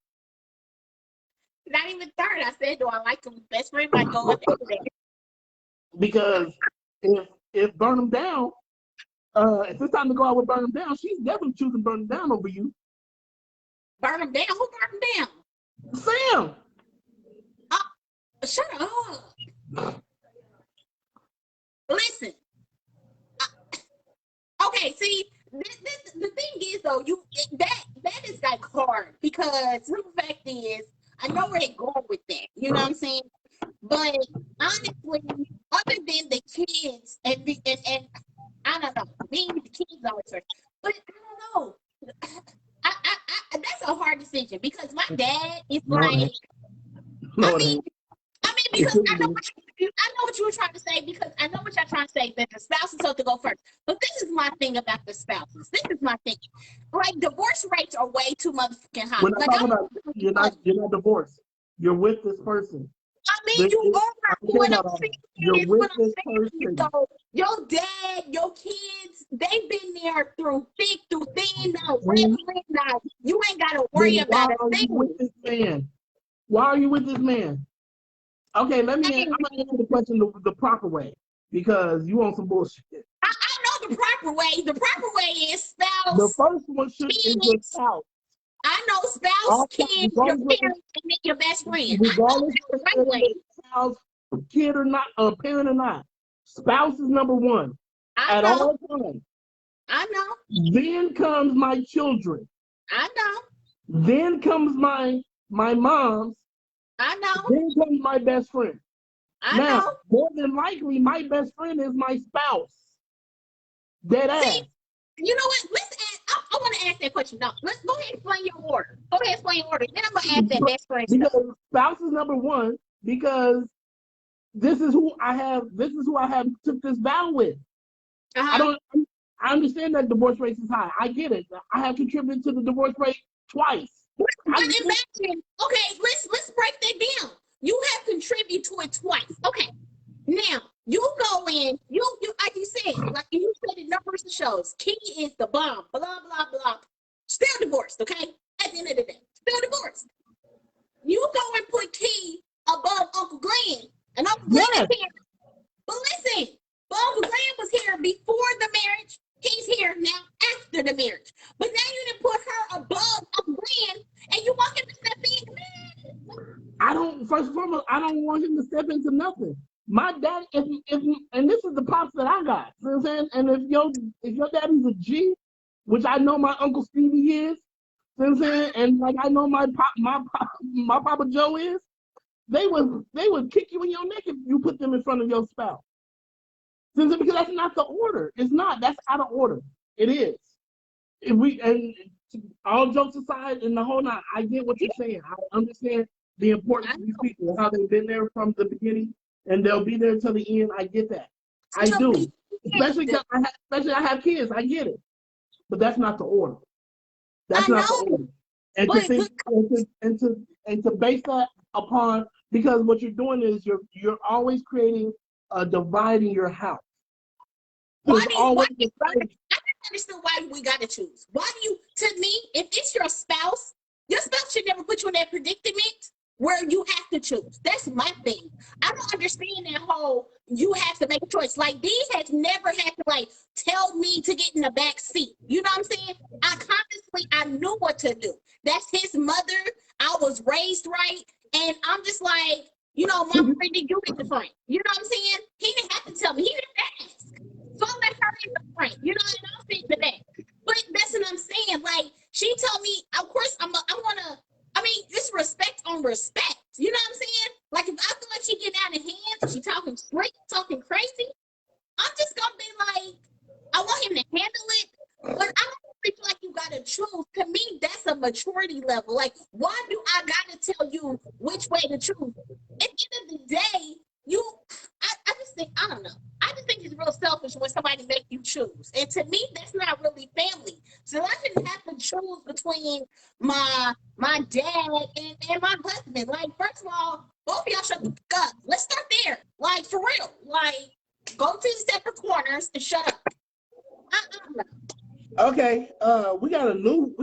Not even third. I said, do I like him? Best friend might go up there. Because if Burn 'em Down, if it's time to go out with Burn 'em Down, she's definitely choosing Burn 'em Down over you. Burn him down. Who burned him down? Sam. Shut up. Listen. Okay, see, the thing is though, that is like hard because the fact is, I know where they're going with that. You know what I'm saying? But honestly, other than the kids and I don't know, being the kids always first, but I don't know. That's a hard decision because my dad is like, No, I mean, because I know what you were trying to say, because I know what you're trying to say, that the spouse is supposed to go first. But this is my thing about the spouses. This is my thing. Like, divorce rates are way too motherfucking high. We're not Like, talking about you're not divorced. You're with this person. I mean, you are. What I'm saying You're is, with what I'm this saying person. is, so your dad, your kids, they've been there through thick, through thin, now wrestling. Now you ain't got to worry Then why about a are you thing. with this man? Why are you with this man? Okay, I'm gonna answer the question the proper way because you on some bullshit. I know the proper way. The proper way is spouse. The first one is your spouse. I know spouse, kids, your parents, and then your best friend. Regardless of whether spouse, kid or not, parent or not, spouse is number one at all times. I know. Then comes my children. I know. Then comes my mom's. I know. Then comes my best friend. I now, know. more than likely, my best friend is my spouse. Dead ass. See, you know what? Let's ask. I want to ask that question. No, let's go ahead and explain your order. Go ahead and explain your order. Then I'm gonna ask that best friend because stuff. Spouse is number one because this is who I have. This is who I have took this vow with. I understand that divorce rate is high. I get it. I have contributed to the divorce rate twice. But imagine, okay, let's break that down. You have contributed to it twice. Okay. Now you go in, you like you said, the numbers and shows. Key is the bomb, blah blah blah. Still divorced, okay? At the end of the day, still divorced. You go and put Key above Uncle Glenn, and Uncle Glenn Yes. is here. But listen, but Uncle Glenn was here before the marriage. He's here now after the marriage. But now you didn't put her above Uncle Glenn, and you want him to step in. I don't. First and foremost, I don't want him to step into nothing. My dad, if and this is the pops that I got. You know what I'm saying? And if your daddy's a G, which I know my Uncle Stevie is, you know what I'm saying? And like I know my Papa Joe is, they would kick you in your neck if you put them in front of your spouse. Because that's not the order. It's not. That's out of order. It is. If we and all jokes aside, and the whole night, I get what you're saying. I understand the importance of these people, how they've been there from the beginning, and they'll be there until the end. I get that. I do. Especially because I have kids. I get it. But that's not the order. That's not the order. And to think and to base that upon, because what you're doing is you're always creating a divide in your house. I don't understand why we gotta choose. Why do you? To me, if it's your spouse should never put you in that predicament where you have to choose. That's my thing. I don't understand that whole you have to make a choice. Like D has never had to like tell me to get in the back seat. You know what I'm saying? I knew what to do. That's his mother. I was raised right, and I'm just like, you know, my friend did you get the front. You know what I'm saying? He didn't have to tell me. He didn't ask. So I let her in the front. You know, and I'll sit in the back. But that's what I'm saying. Like she told me, of course, it's respect on respect. You know what I'm saying? Like if I feel like she get out of hand and she talking straight, talking crazy, I'm just gonna be like, I want him to handle it, but I don't feel like you gotta choose. To me, that's a maturity level. Like, why do I gotta tell you which way to choose? At the end of the day, I just think, I don't know. I just think it's real selfish when somebody make you choose. And to me, that's not really family. So I shouldn't have to choose between my dad and my husband. Like, first of all, both of y'all shut the fuck up. Let's start there. Like, for real. Like, go to the separate corners and shut up. I don't know. Okay, we got a new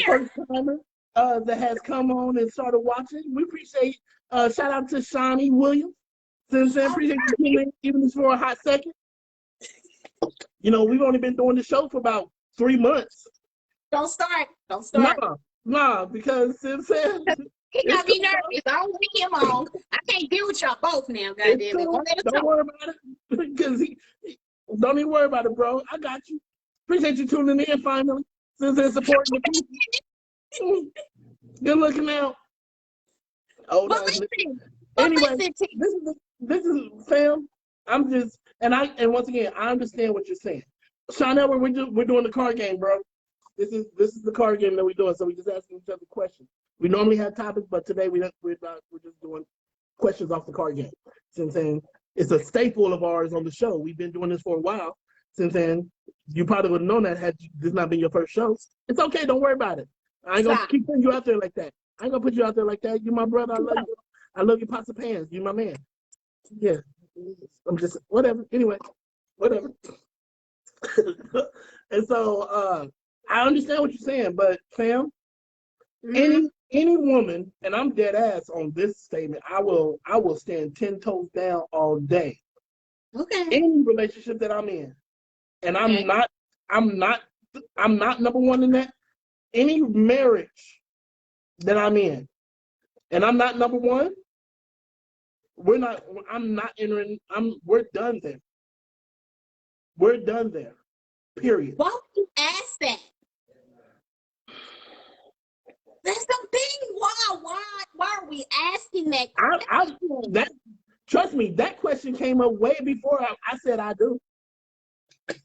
first timer that has come on and started watching. We appreciate shout out to Shawnee Williams. Since then, appreciate you even this for a hot second. You know, we've only been doing the show for about 3 months. Don't start. Nah, because since then he got me nervous. I don't leave him on. I can't deal with y'all both now, goddamn it. Don't worry about it. Because don't even worry about it, bro. I got you. Appreciate you tuning in finally. Since they're supporting the people. Good looking out. Oh, but anyway, this is Sam. I'm just and once again I understand what you're saying. Chanel, we're doing the card game, bro. This is the card game that we're doing. So we just asking each other questions. We normally have topics, but today we're just doing questions off the card game. Since then, it's a staple of ours on the show. We've been doing this for a while. Since then, you probably would have known that had this not been your first show. It's okay. Don't worry about it. I ain't gonna keep putting you out there like that. I ain't gonna put you out there like that. You're my brother. I love you. I love your pots and pans. You're my man. Yeah. I'm just whatever. Anyway, whatever. And so I understand what you're saying, but Sam, any woman, and I'm dead ass on this statement, I will stand 10 toes down all day. Okay. Any relationship that I'm in, and I'm not number one in that. Any marriage that I'm in, and I'm not number one, we're done there. We're done there. Period. Why would you ask that? That's the thing. Why are we asking that? Trust me, that question came up way before I said I do.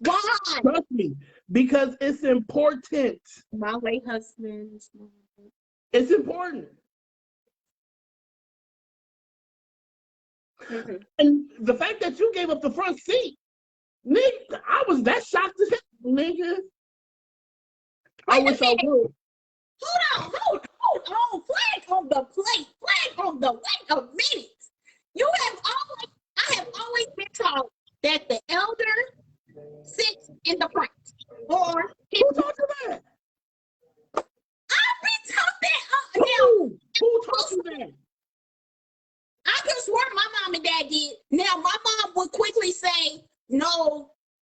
Why? Trust me, because it's important. My late husband. It's important. Mm-hmm. And the fact that you gave up the front seat, nigga, I was that shocked as hell, nigga. I wish I would. Hold on. Flag on the plate. Flag on the wait a minute. I have always been taught that the elder sits in the front or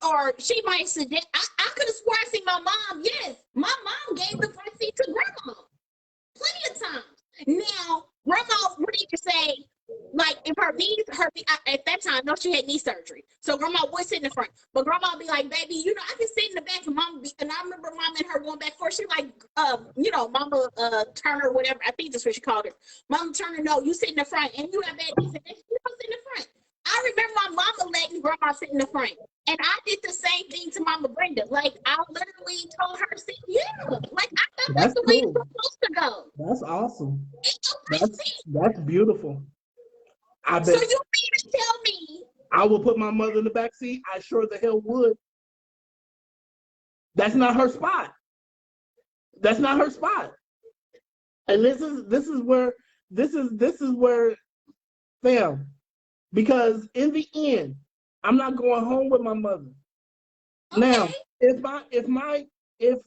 or she might suggest. I could have swore I seen my mom. Yes, my mom gave the front seat to grandma plenty of times. Now, grandma would either say, like, if her knees, at that time, no, she had knee surgery. So grandma would sit in the front. But grandma would be like, baby, you know, I can sit in the back. And mom be, and I remember mom and her going back and forth. She like, you know, Mama Turner, whatever. I think that's what she called her. Mama Turner, no, you sit in the front. And you have bad knees. And you don't sit in the front. I remember my mama letting grandma sit in the front. And I did the same thing to Mama Brenda. Like, I literally told her, sit, yeah. Like, I thought that's the way it's supposed to go. That's awesome. It's a front seat. That's beautiful. I So bet you mean to tell me I would put my mother in the back seat. I sure the hell would. That's not her spot. That's not her spot. And this is where fam, because in the end, I'm not going home with my mother. okay. Now, if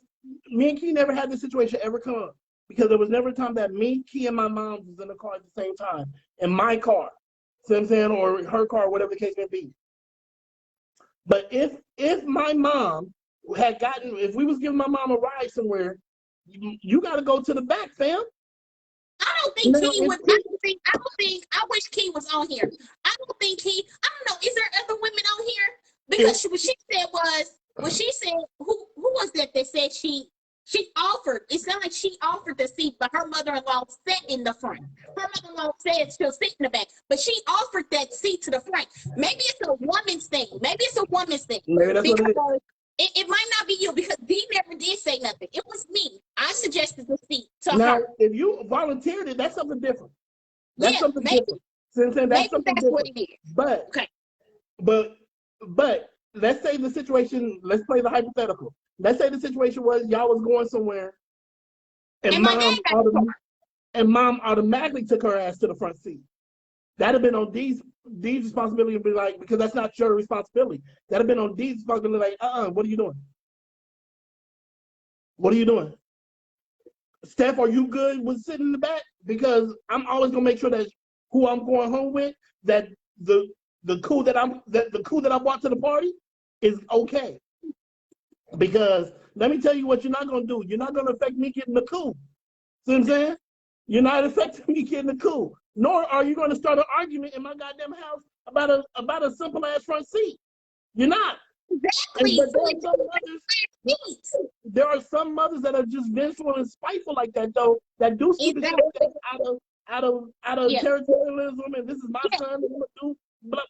me and Key never had this situation ever come up, because there was never a time that me, Key, and my mom was in the car at the same time, in my car, see what I'm saying, or her car, whatever the case may be. But if my mom had gotten, if we was giving my mom a ride somewhere, you got to go to the back, fam. I don't think No, Key was. it's- I don't think. I wish Key was on here. I don't think Key. I don't know. Is there other women on here? Because what she said was, who was that said she offered. It sounded like she offered the seat, but her mother-in-law sat in the front. Her mother-in-law said she'll sit in the back, but she offered that seat to the front. Maybe it's a woman's thing. Maybe it's a woman's thing. Maybe that's what it is. Because it might not be you, because Dee never did say nothing. It was me. I suggested the seat to Now, her. if you volunteered it, that's something different. That's Yeah, something maybe. different. See what I'm saying? Maybe That's something that's different. what it is. But Okay. but let's say the situation, let's play the hypothetical. Let's say the situation was y'all was going somewhere and And my dad got the car. mom automatically took her ass to the front seat. That'd have been on Dee's responsibility to be like, because that's not your responsibility. That'd have been on Dee's responsibility, like, what are you doing? What are you doing? Steph, are you good with sitting in the back? Because I'm always gonna make sure that who I'm going home with, that the coup that I brought to the party is okay. Because let me tell you what you're not gonna do. You're not gonna affect me getting the coup. See what I'm saying? You're not affecting me getting the coup. Nor are you gonna start an argument in my goddamn house about a simple ass front seat. You're not. Exactly. But there are some mothers that are just vengeful and spiteful like that, though, that do stupid shit like that out of Yeah. territorialism, and this is my son, I'm gonna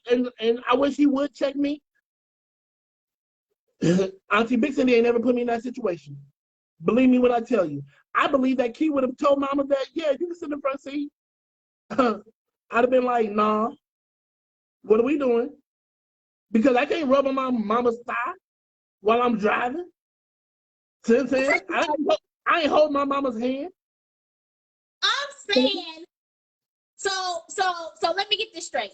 do, and I wish he would check me. Auntie Bixen ain't never put me in that situation. Believe me when I tell you. I believe that Key would have told Mama that, yeah, you can sit in the front seat. I'd have been like, nah, what are we doing? Because I can't rub on my mama's thigh while I'm driving. See what I'm saying? I ain't hold my mama's hand. I'm saying, so let me get this straight.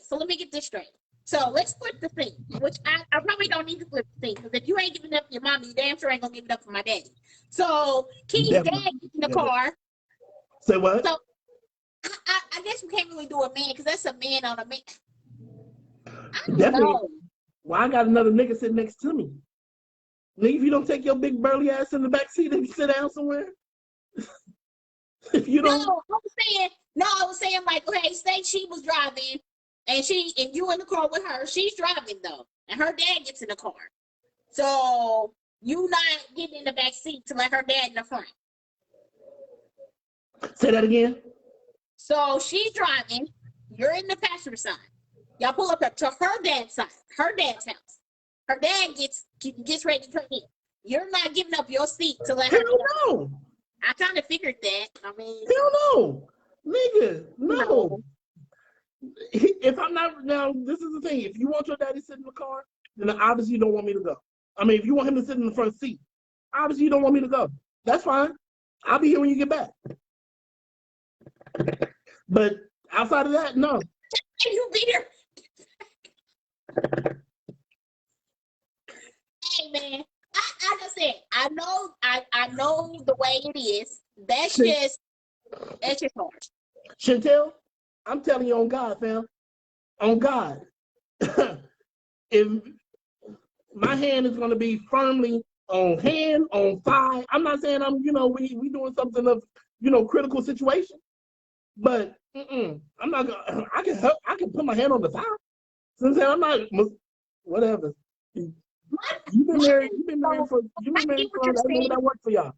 So let's flip the thing, which I probably don't need to flip the thing, because if you ain't giving up your mom, you damn sure ain't gonna give it up for my daddy. So Key's dad gets in the car. Say what? So I guess we can't really do a man, because that's a man on a man. I don't know. Well, I got another nigga sitting next to me. Nigga, if you don't take your big burly ass in the back seat and sit down somewhere, if you don't. I was saying like, okay, say she was driving and you in the car with her. She's driving though, and her dad gets in the car. So you not getting in the back seat to let her dad in the front. Say that again. So she's driving. You're in the passenger side. Y'all pull up to her dad's side, her dad's house. Her dad gets ready to turn in. You're not giving up your seat to let her. Hell no. I kind of figured that. I mean, hell no, nigga, no. If I'm not, now this is the thing. If you want your daddy to sit in the car, then obviously you don't want me to go. I mean, if you want him to sit in the front seat, obviously you don't want me to go. That's fine. I'll be here when you get back. But outside of that, no. You be here. Hey man, I just said, I know the way it is. That's just hard. Chantel, I'm telling you on God, fam. On God. If my hand is gonna be firmly on hand, on thigh. I'm not saying I'm, we doing something of, critical situation, but I'm not gonna. I can help. I can put my hand on the thigh. So I'm saying I'm not whatever. You've been married. You've been married for. You've been married for that minute that worked for y'all.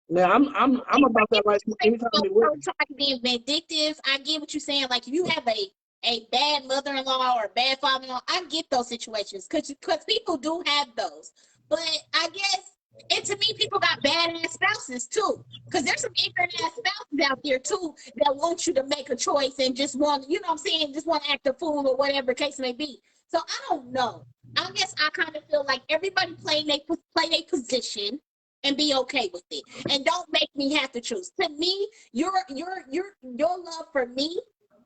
Now I'm about that right anytime it works. Being vindictive, I get what you're saying. Like if you have a bad mother-in-law or a bad father-in-law, I get those situations because people do have those. But I guess, and to me, people got badass spouses too. Because there's some ignorant ass spouses out there too that want you to make a choice and just want, you know what I'm saying, just want to act a fool or whatever the case may be. So I don't know. I guess I kind of feel like everybody play their position and be okay with it, and don't make me have to choose. To me, your love for me,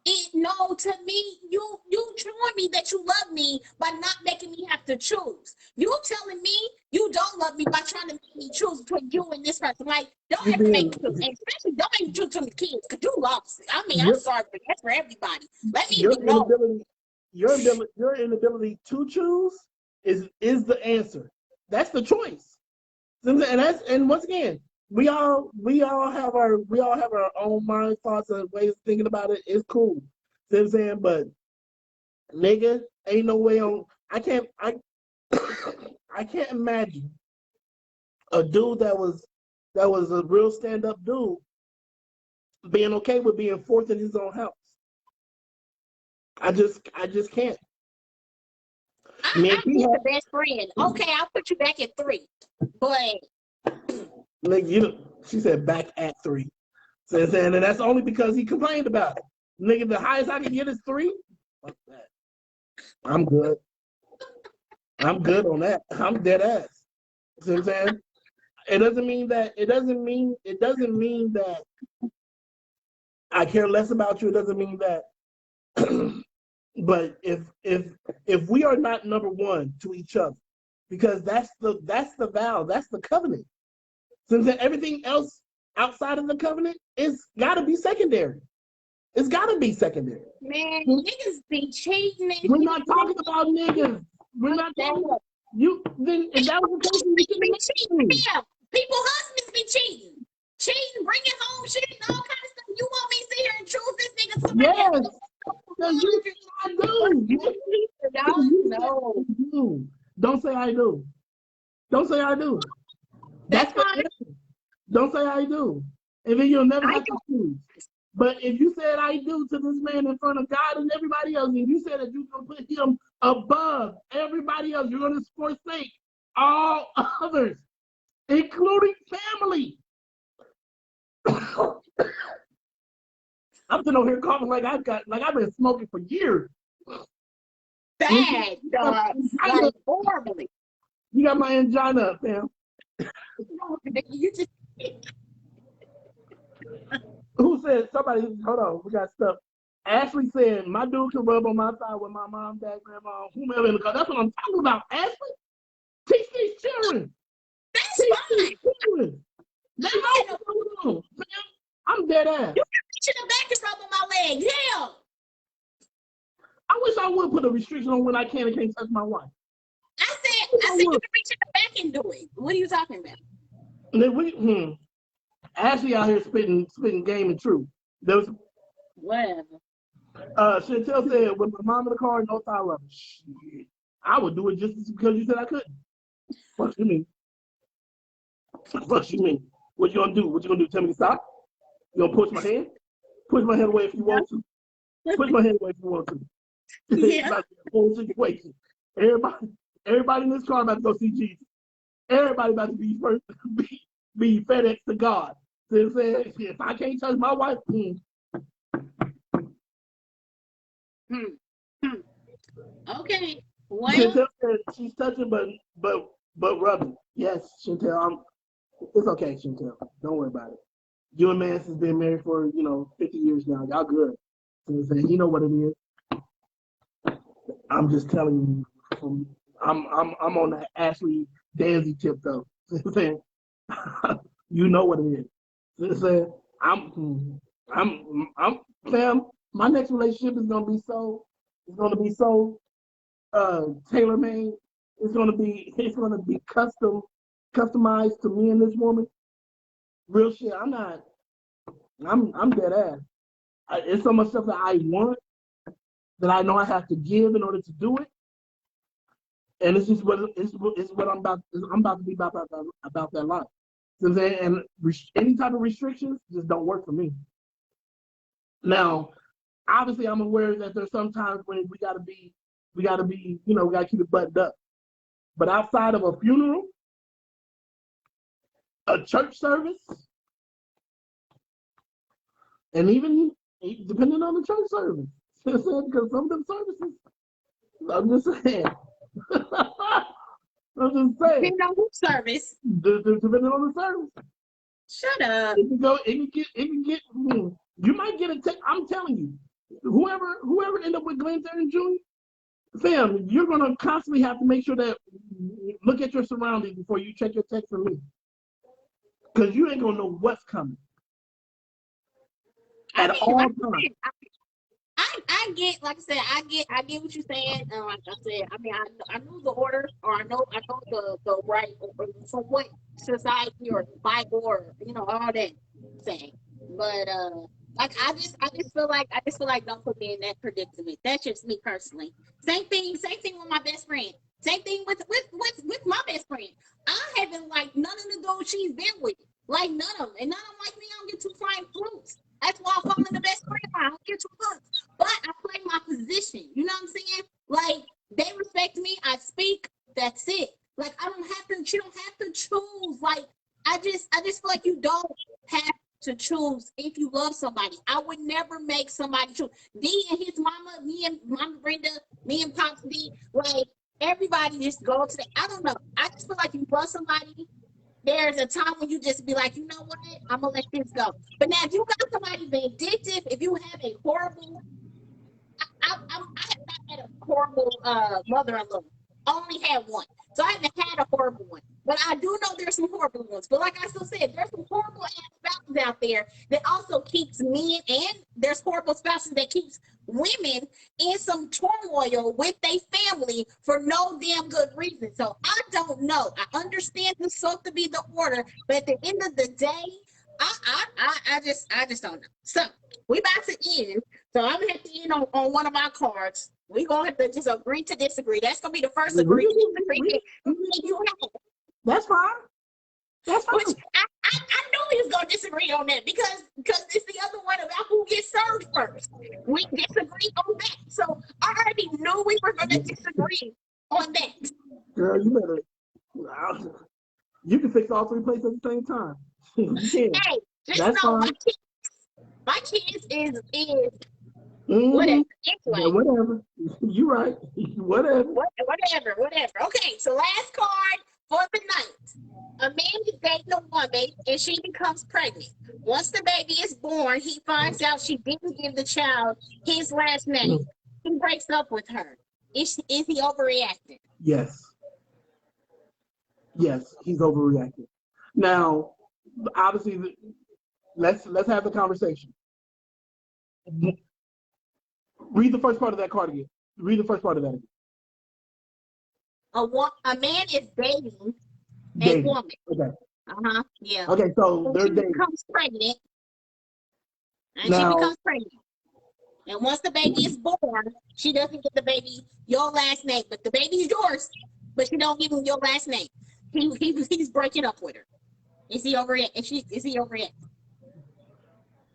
to me, you showing me that you love me by not making me have to choose. You telling me you don't love me by trying to make me choose between you and this person. Like, don't ever make me choose, and especially don't make me choose between the kids, because you lost it. I mean, I'm sorry, but that's for everybody. Let me even know. Your inability to choose is the answer. That's the choice. And once again, we all have our own mind thoughts and ways of thinking about it. It's cool. See what I'm saying? But nigga, ain't no way on I can't imagine a dude that was a real stand-up dude being okay with being fourth in his own house. I just can't. I'm the best friend. Okay, I'll put you back at 3. But nigga, she said back at 3. So and that's only because he complained about it. Nigga, the highest I can get is 3. Fuck that. I'm good. I'm good on that. I'm dead ass. See what I'm saying? It doesn't mean that I care less about you. It doesn't mean that but if we are not number one to each other, because that's the vow, that's the covenant. Since everything else outside of the covenant is gotta be secondary. It's gotta be secondary. Man, niggas be cheating. We're not talking about niggas. We're not talking about you. Then if that was the case, you shouldn't be cheating. Yeah, people husbands be cheating, bringing home shit and all kinds of stuff. You want me to sit here and choose this nigga? Yes. You say I do. No. Don't say I do. Don't say I do. That's the answer. Don't say I do. And then you'll never have to choose. But if you said I do to this man in front of God and everybody else, and you said that you're going to put him above everybody else, you're going to forsake all others, including family. I'm sitting over here coughing like I've been smoking for years. Bad, like horribly. You got my angina up, fam. You just Who said somebody? Hold on, we got stuff. Ashley said my dude can rub on my thigh with my mom, dad, grandma, whomever in the car. That's what I'm talking about, Ashley. Teach these children. That's fine. Children. They know what's going on, man. I'm dead ass. You can reach in the back and rub on my leg. Hell. I wish I would put a restriction on when I can and can't touch my wife. I said you can reach in the back and do it. What are you talking about? And then Ashley out here spitting game and truth. There was whatever. Chantel said, with my mom in the car, no thigh rubber. Shit. I would do it just because you said I couldn't. What you mean? What you mean? What you gonna do? What you gonna do? Tell me to stop? You gonna push my hand? Push my hand away if you want to. Push my hand away if you want to. Yeah. That's the whole situation. Everybody in this car about to go see Jesus. Everybody about to be first, be FedEx to God. So saying, if I can't touch my wife, Okay. Well, Chantel said she's touching, but rubbing. Yes, Chantel, it's okay, Chantel. Don't worry about it. You and Mance has been married for 50 years now. Y'all good. So you know what it is. I'm just telling you. I'm on that Ashley Danzy tip though. You know what it is. I'm fam. My next relationship is gonna be so tailor-made. it's gonna be customized to me and this woman. Real shit. I'm dead ass. It's so much stuff that I want that I know I have to give in order to do it. And it's just what I'm about to be about that life. You know what I'm saying? And any type of restrictions just don't work for me. Now, obviously, I'm aware that there's some times when we gotta be, we gotta keep it buttoned up. But outside of a funeral, a church service, and even depending on the church service, because some of them services, I'm just saying. I'm just saying. Depending on whose service. Depending on the service. Shut up. It can get. You might get a text. I'm telling you, whoever end up with Glenn Turner Jr., fam, you're gonna constantly have to make sure that look at your surroundings before you check your text from me, because you ain't gonna know what's coming at all times. I get, like I said, I get what you're saying. Like I said, I mean, I knew the order, or I know the right from what society or the Bible or all that saying. But like I just feel like don't put me in that predicament. That's just me personally. Same thing with my best friend. Same thing with my best friend. I haven't liked none of the dudes she's been with. Like none of them, and none of them like me. I don't get too flying fruits. That's why I fall in the best friend line. I don't get too fruits. But I play my position. You know what I'm saying? Like they respect me. I speak. That's it. Like I don't have to. You don't have to choose. Like I just feel like you don't have to choose if you love somebody. I would never make somebody choose. D and his mama, me and Mama Brenda, me and Pops D. Like everybody just go to the. I don't know. I just feel like you love somebody. There's a time when you just be like, you know what? I'm gonna let this go. But now if you got somebody vindictive, if you have a horrible I have not had a horrible mother-in-law. I only had one. So I haven't had a horrible one. But I do know there's some horrible ones. But like I still said, there's some horrible ass spouses out there that also keeps men, and there's horrible spouses that keeps women in some turmoil with their family for no damn good reason. So I don't know. I understand the supposed to be the order, but at the end of the day, I just don't know. So we about to end. So I'm gonna have to end on one of my cards. We gonna have to just agree to disagree. That's gonna be the first agree to disagree. That's fine. That's fine. Which I knew he was gonna disagree on that because it's the other one about who gets served first. We disagree on that. So I already knew we were gonna disagree on that. Girl, you better. You can fix all three plates at the same time. Hey, just that's know fine. my kids is Mm-hmm. whatever. Anyway. Yeah, whatever. You right. Whatever. Whatever. Okay, so last card for the night. A man is dating a woman and she becomes pregnant. Once the baby is born, he finds out she didn't give the child his last name. He breaks up with her. Is he overreacting? Yes. Yes, he's overreacting. Now, obviously, let's have the conversation. Read the first part of that card again. Read the first part of that again. A man is dating a woman. Okay. Yeah. Okay, so they're dating. Becomes pregnant. And now, she becomes pregnant. And once the baby is born, she doesn't get the baby your last name, but the baby's yours, but she don't give him your last name. He's breaking up with her. Is he overreacting? Is he overreacting?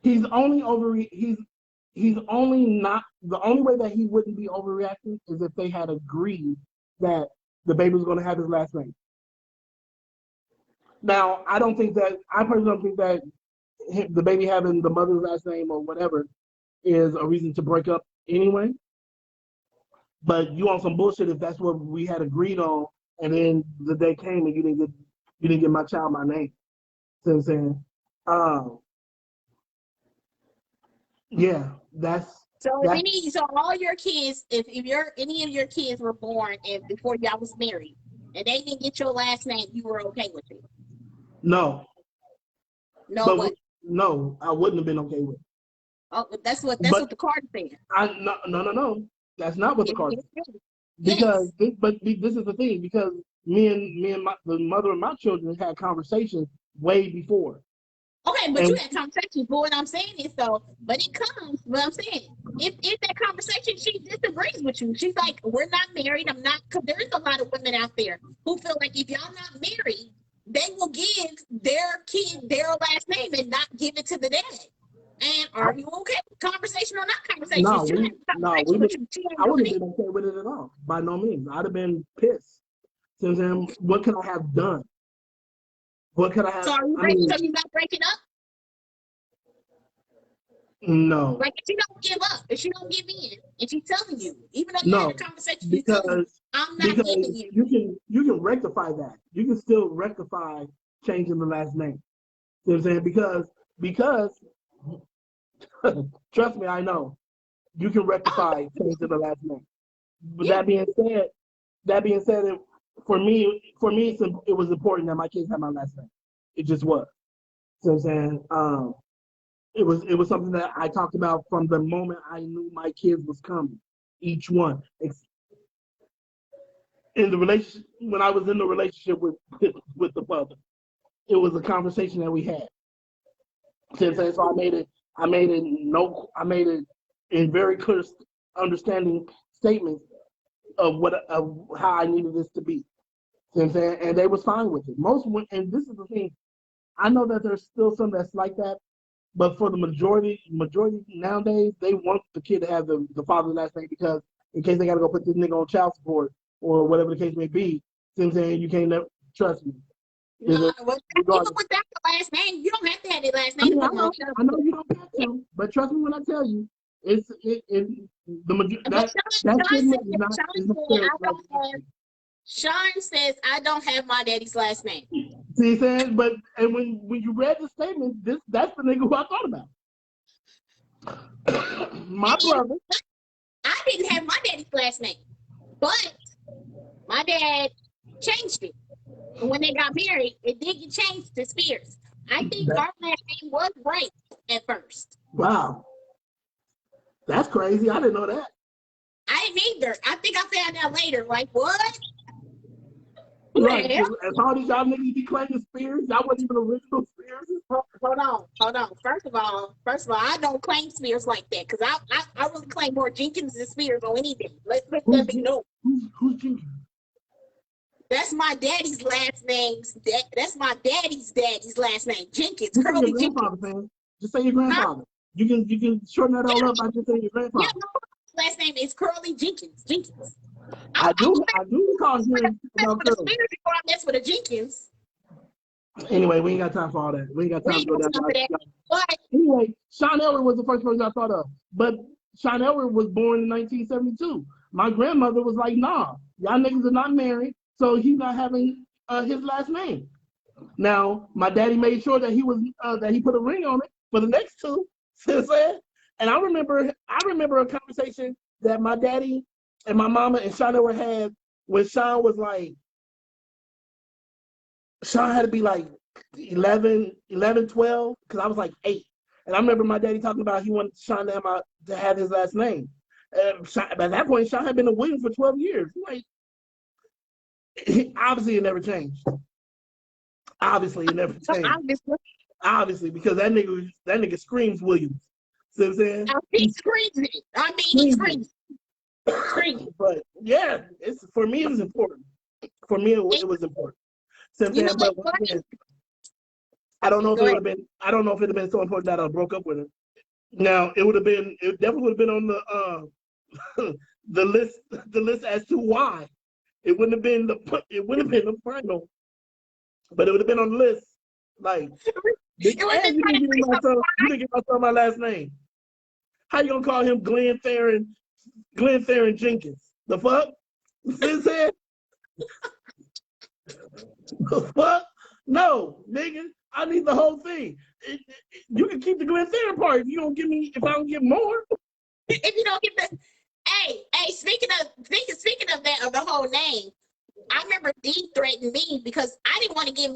He's only he's only not, the only way that he wouldn't be overreacting is if they had agreed that the baby was going to have his last name. Now, I personally don't think that the baby having the mother's last name or whatever is a reason to break up anyway. But you on some bullshit if that's what we had agreed on, and then the day came and you didn't give my child my name. See what I'm saying? Yeah, so all your kids, if any of your kids were born and before y'all was married and they didn't get your last name, you were okay with it? No. No, what? No, I wouldn't have been okay with it. Oh, that's what the card said. No. That's not what the card said. Because Yes. this is the thing, because the mother of my children had conversations way before. Okay, but you And had conversations. But what I'm saying is, though, but it comes. What I'm saying, if that conversation she disagrees with you, she's like, "We're not married. I'm not." Because there is a lot of women out there who feel like if y'all not married, they will give their kid their last name and not give it to the dad. And are you okay? Conversation or not conversation? no, She had a we conversation would with you. She ain't I doing wouldn't have it. been okay with it at all. By no means. I'd have been pissed. So then what could I have done? What could I have So are you I ready? mean, So you not breaking up? no. Like if she don't give up, if she don't give in, and she's telling you, even though you had a No. conversation, she's telling you, Because I'm not because giving you. you can rectify that. You can still rectify changing the last name. You know what I'm saying? Because trust me, I know. You can Oh, rectify changing the last name. But yeah. that being said, it was important that my kids had my last name. It just was. So I'm saying, it was something that I talked about from the moment I knew my kids was coming. Each one. In the relationship, when I was in the relationship with the father, it was a conversation that we had. So I made it in very clear understanding statements of how I needed this to be. You know what I'm saying? And they was fine with it. And this is the thing, I know that there's still some that's like that, but for the majority nowadays, they want the kid to have the father's last name because in case they gotta go put this nigga on child support or whatever the case may be, you know what I'm saying? You can't never trust me. No, well, even Regardless. without the last name, you don't have to have the last I name mean, to put them on child I know support. you don't have Yeah. to, but trust me when I tell you, But that Sean statement is not fair. Sean says I don't have my daddy's last name. See, saying, but and when you read the statement, that's the nigga who I thought about. My And brother. I didn't have my daddy's last name, but my dad changed it. And when they got married, it did get changed to Spears. I think That, our last name was right at first. wow, that's crazy. I didn't know that. I didn't either. I think I found out later. Like, what? Who Right, the hell? because as hard as y'all niggas be claiming Spears, y'all wasn't even original Spears. Hold on. First of all, I don't claim Spears like that because I really claim more Jenkins than Spears on anything. Let that be known. Who's Jenkins? That's my daddy's last name. That's my daddy's last name. Jenkins, Just say your Curly grandfather, Jenkins. man. Just say your Huh? grandfather. You can shorten that all up by just saying your Yeah, grandfather. my last name is Curly Jenkins. Jenkins. I I'm do recall hearing mess about with a Curly. Spears before I mess with a Jenkins. Anyway, we ain't got time for all that. We ain't got We time to ain't go got down. time for that. But Anyway, Sean Elway was the first person I thought of. But Sean Elway was born in 1972. My grandmother was like, nah, y'all niggas are not married, so he's not having his last name. Now, my daddy made sure that he put a ring on it for the next two. And I remember a conversation that my daddy and my mama and Sean Elway had when Sean had to be like 11, 12, because I was like 8. And I remember my daddy talking about he wanted Sean to have his last name. At that point, Sean had been a Williams for 12 years. Like, obviously, it never changed. Obviously, it never changed. obviously, Obviously, because that nigga screams Williams. See what I'm saying? he screams it. I mean, he Screams screams. it. But yeah, for me, it was important. For me, it was important. See what I'm You know saying? what's But once funny? again, I don't know if Go it ahead. would have been. I don't know if it would have been so important that I broke up with him. Now it would have been. It definitely would have been on the list. The list as to why it wouldn't have been the. It wouldn't have been the final, but it would have been on the list. Like, It was and just you trying didn't to give me say my something. son. You didn't give my son my last name. How you gonna call him Glenn Theron Jenkins? The fuck? See what I'm saying? The fuck? No, nigga. I need the whole thing. You can keep the Glenn Theron part if I don't get more. If you don't get the, hey, speaking of that of the whole name, I remember D threatened me because I didn't want to give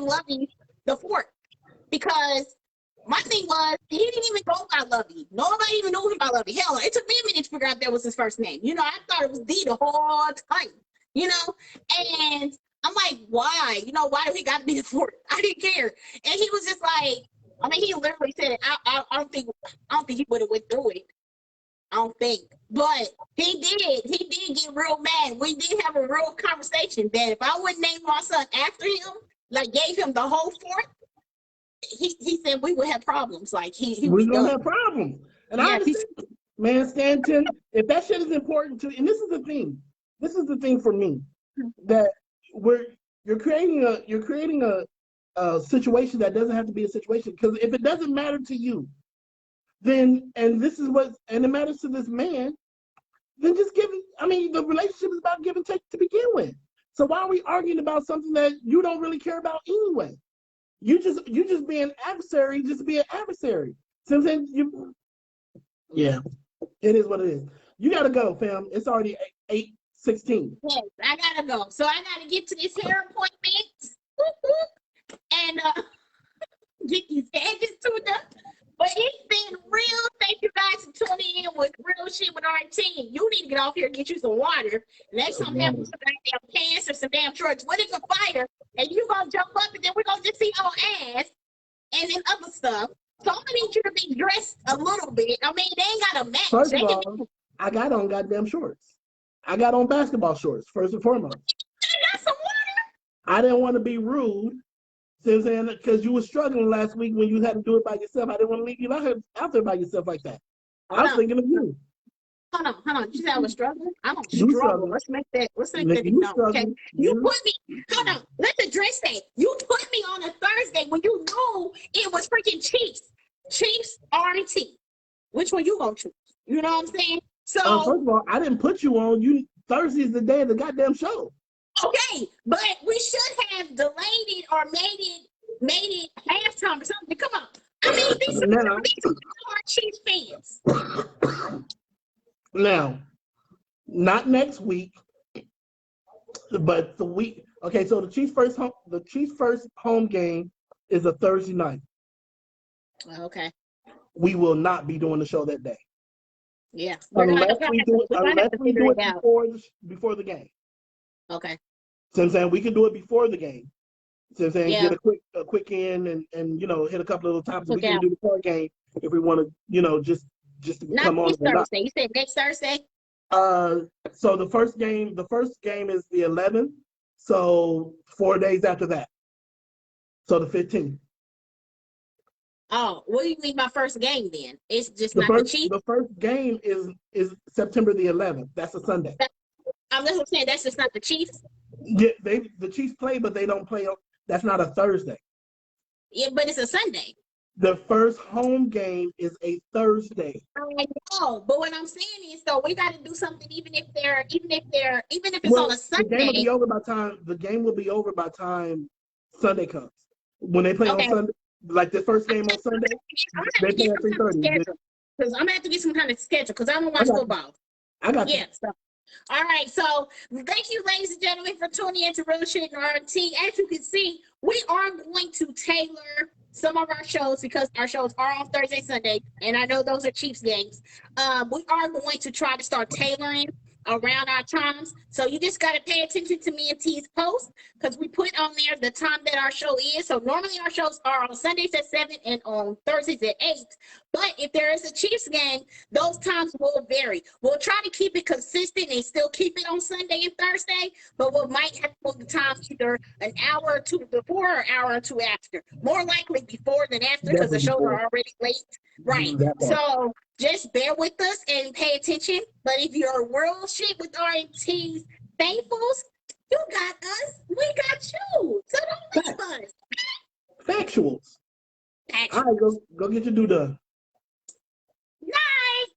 Lundy the fort because My thing was, he didn't even go by Lovey. Nobody even knew him by Lovey. Hell, it took me a minute to figure out that was his first name. You know, I thought it was D the whole time. You know, and I'm like, why? You know, why do he got to be the fourth? I didn't care. And he was just like, I mean, he literally said it. I don't think he would have went through it. I don't think, but he did. He did get real mad. We did have a real conversation that if I wouldn't name my son after him, like gave him the whole fourth, he said we would have problems. Like he We're was gonna done. have problems. And I Yeah, understand, man, Stanton, if that shit is important to, and this is the thing. This is the thing for me, that you're creating a situation that doesn't have to be a situation. Because if it doesn't matter to you, then and it matters to this man, then just give it. I mean, the relationship is about give and take to begin with. So why are we arguing about something that you don't really care about anyway? You just be an adversary, just be an adversary. So I'm saying, yeah, it is what it is. You gotta go, fam. It's already 8:16. yes, I gotta go. So I gotta get to this hair appointment and get these edges tuned up. But it's been real. Thank you guys for tuning in with Real Shit with R&T. You need to get off here and get you some water. Next time, have some goddamn pants or some damn shorts. What is a fire? And you gonna jump up and then we're gonna just see your ass and then other stuff. So I'm gonna need you to be dressed a little bit. I mean, they ain't got a match. First They of can all, I got on goddamn shorts. I got on basketball shorts, first and foremost. got some water. I didn't want to be rude. See what I'm saying? Because you were struggling last week when you had to do it by yourself. I didn't want to leave you out there by yourself like that. I was thinking of you. Hold on. You said I was struggling? I don't You struggle. struggling. Let's make that Nigga, known. Okay. You Mhm. put me, hold on, let's address that. You put me on a Thursday when you knew it was freaking Chiefs R&T. Which one you gonna choose? You know what I'm saying? So First of all, I didn't put you on. Thursday is the day of the goddamn show. okay, but we should have delayed it or made it halftime or something. Come on. I mean, these are Chiefs fans. Now, not next week, but the week. Okay, so the Chiefs' first home game is a Thursday night. Okay. We will not be doing the show that day. Yeah. Unless we do it before the game. Okay. So I'm saying we can do it before the game. So I'm saying Yeah. get a quick in and hit a couple of little topics. We can out. do the core game if we want to, just to Not come on. this Thursday. You said next Thursday? So the first game is the 11th. So 4 days after that. So the 15th. Oh, what do you mean by first game then? It's just The not first, the Chiefs? The first game is September the 11th. That's a Sunday. I'm just saying that's just not the Chiefs. Yeah, the Chiefs play, but they don't play. That's not a Thursday. Yeah, but it's a Sunday. The first home game is a Thursday. I know, but what I'm saying is, though, we got to do something, even if it's on a Sunday. The game will be over by time. The game will be over by time Sunday comes. When they play on Sunday, like the first game on Sunday, they play at 3:30. Because I'm gonna have to get some kind of schedule because I don't watch football. I got you. So. All right, so thank you, ladies and gentlemen, for tuning in to Real Shit and R&T. As you can see, we are going to tailor some of our shows because our shows are on Thursday, Sunday, and I know those are Chiefs games. We are going to try to start tailoring around our times. So you just got to pay attention to me and T's post because we put on there the time that our show is. So normally our shows are on Sundays at 7 and on Thursdays at 8. But if there is a Chiefs game, those times will vary. We'll try to keep it consistent and still keep it on Sunday and Thursday, but we might have to move the time either an hour or two before or an hour or two after. More likely before than after because the shows are already late. Right. So just bear with us and pay attention. But if you're Real Shit with R&T's faithfuls, you got us. We got you. So don't leave us. Factuals. All right, go get your do done. Night.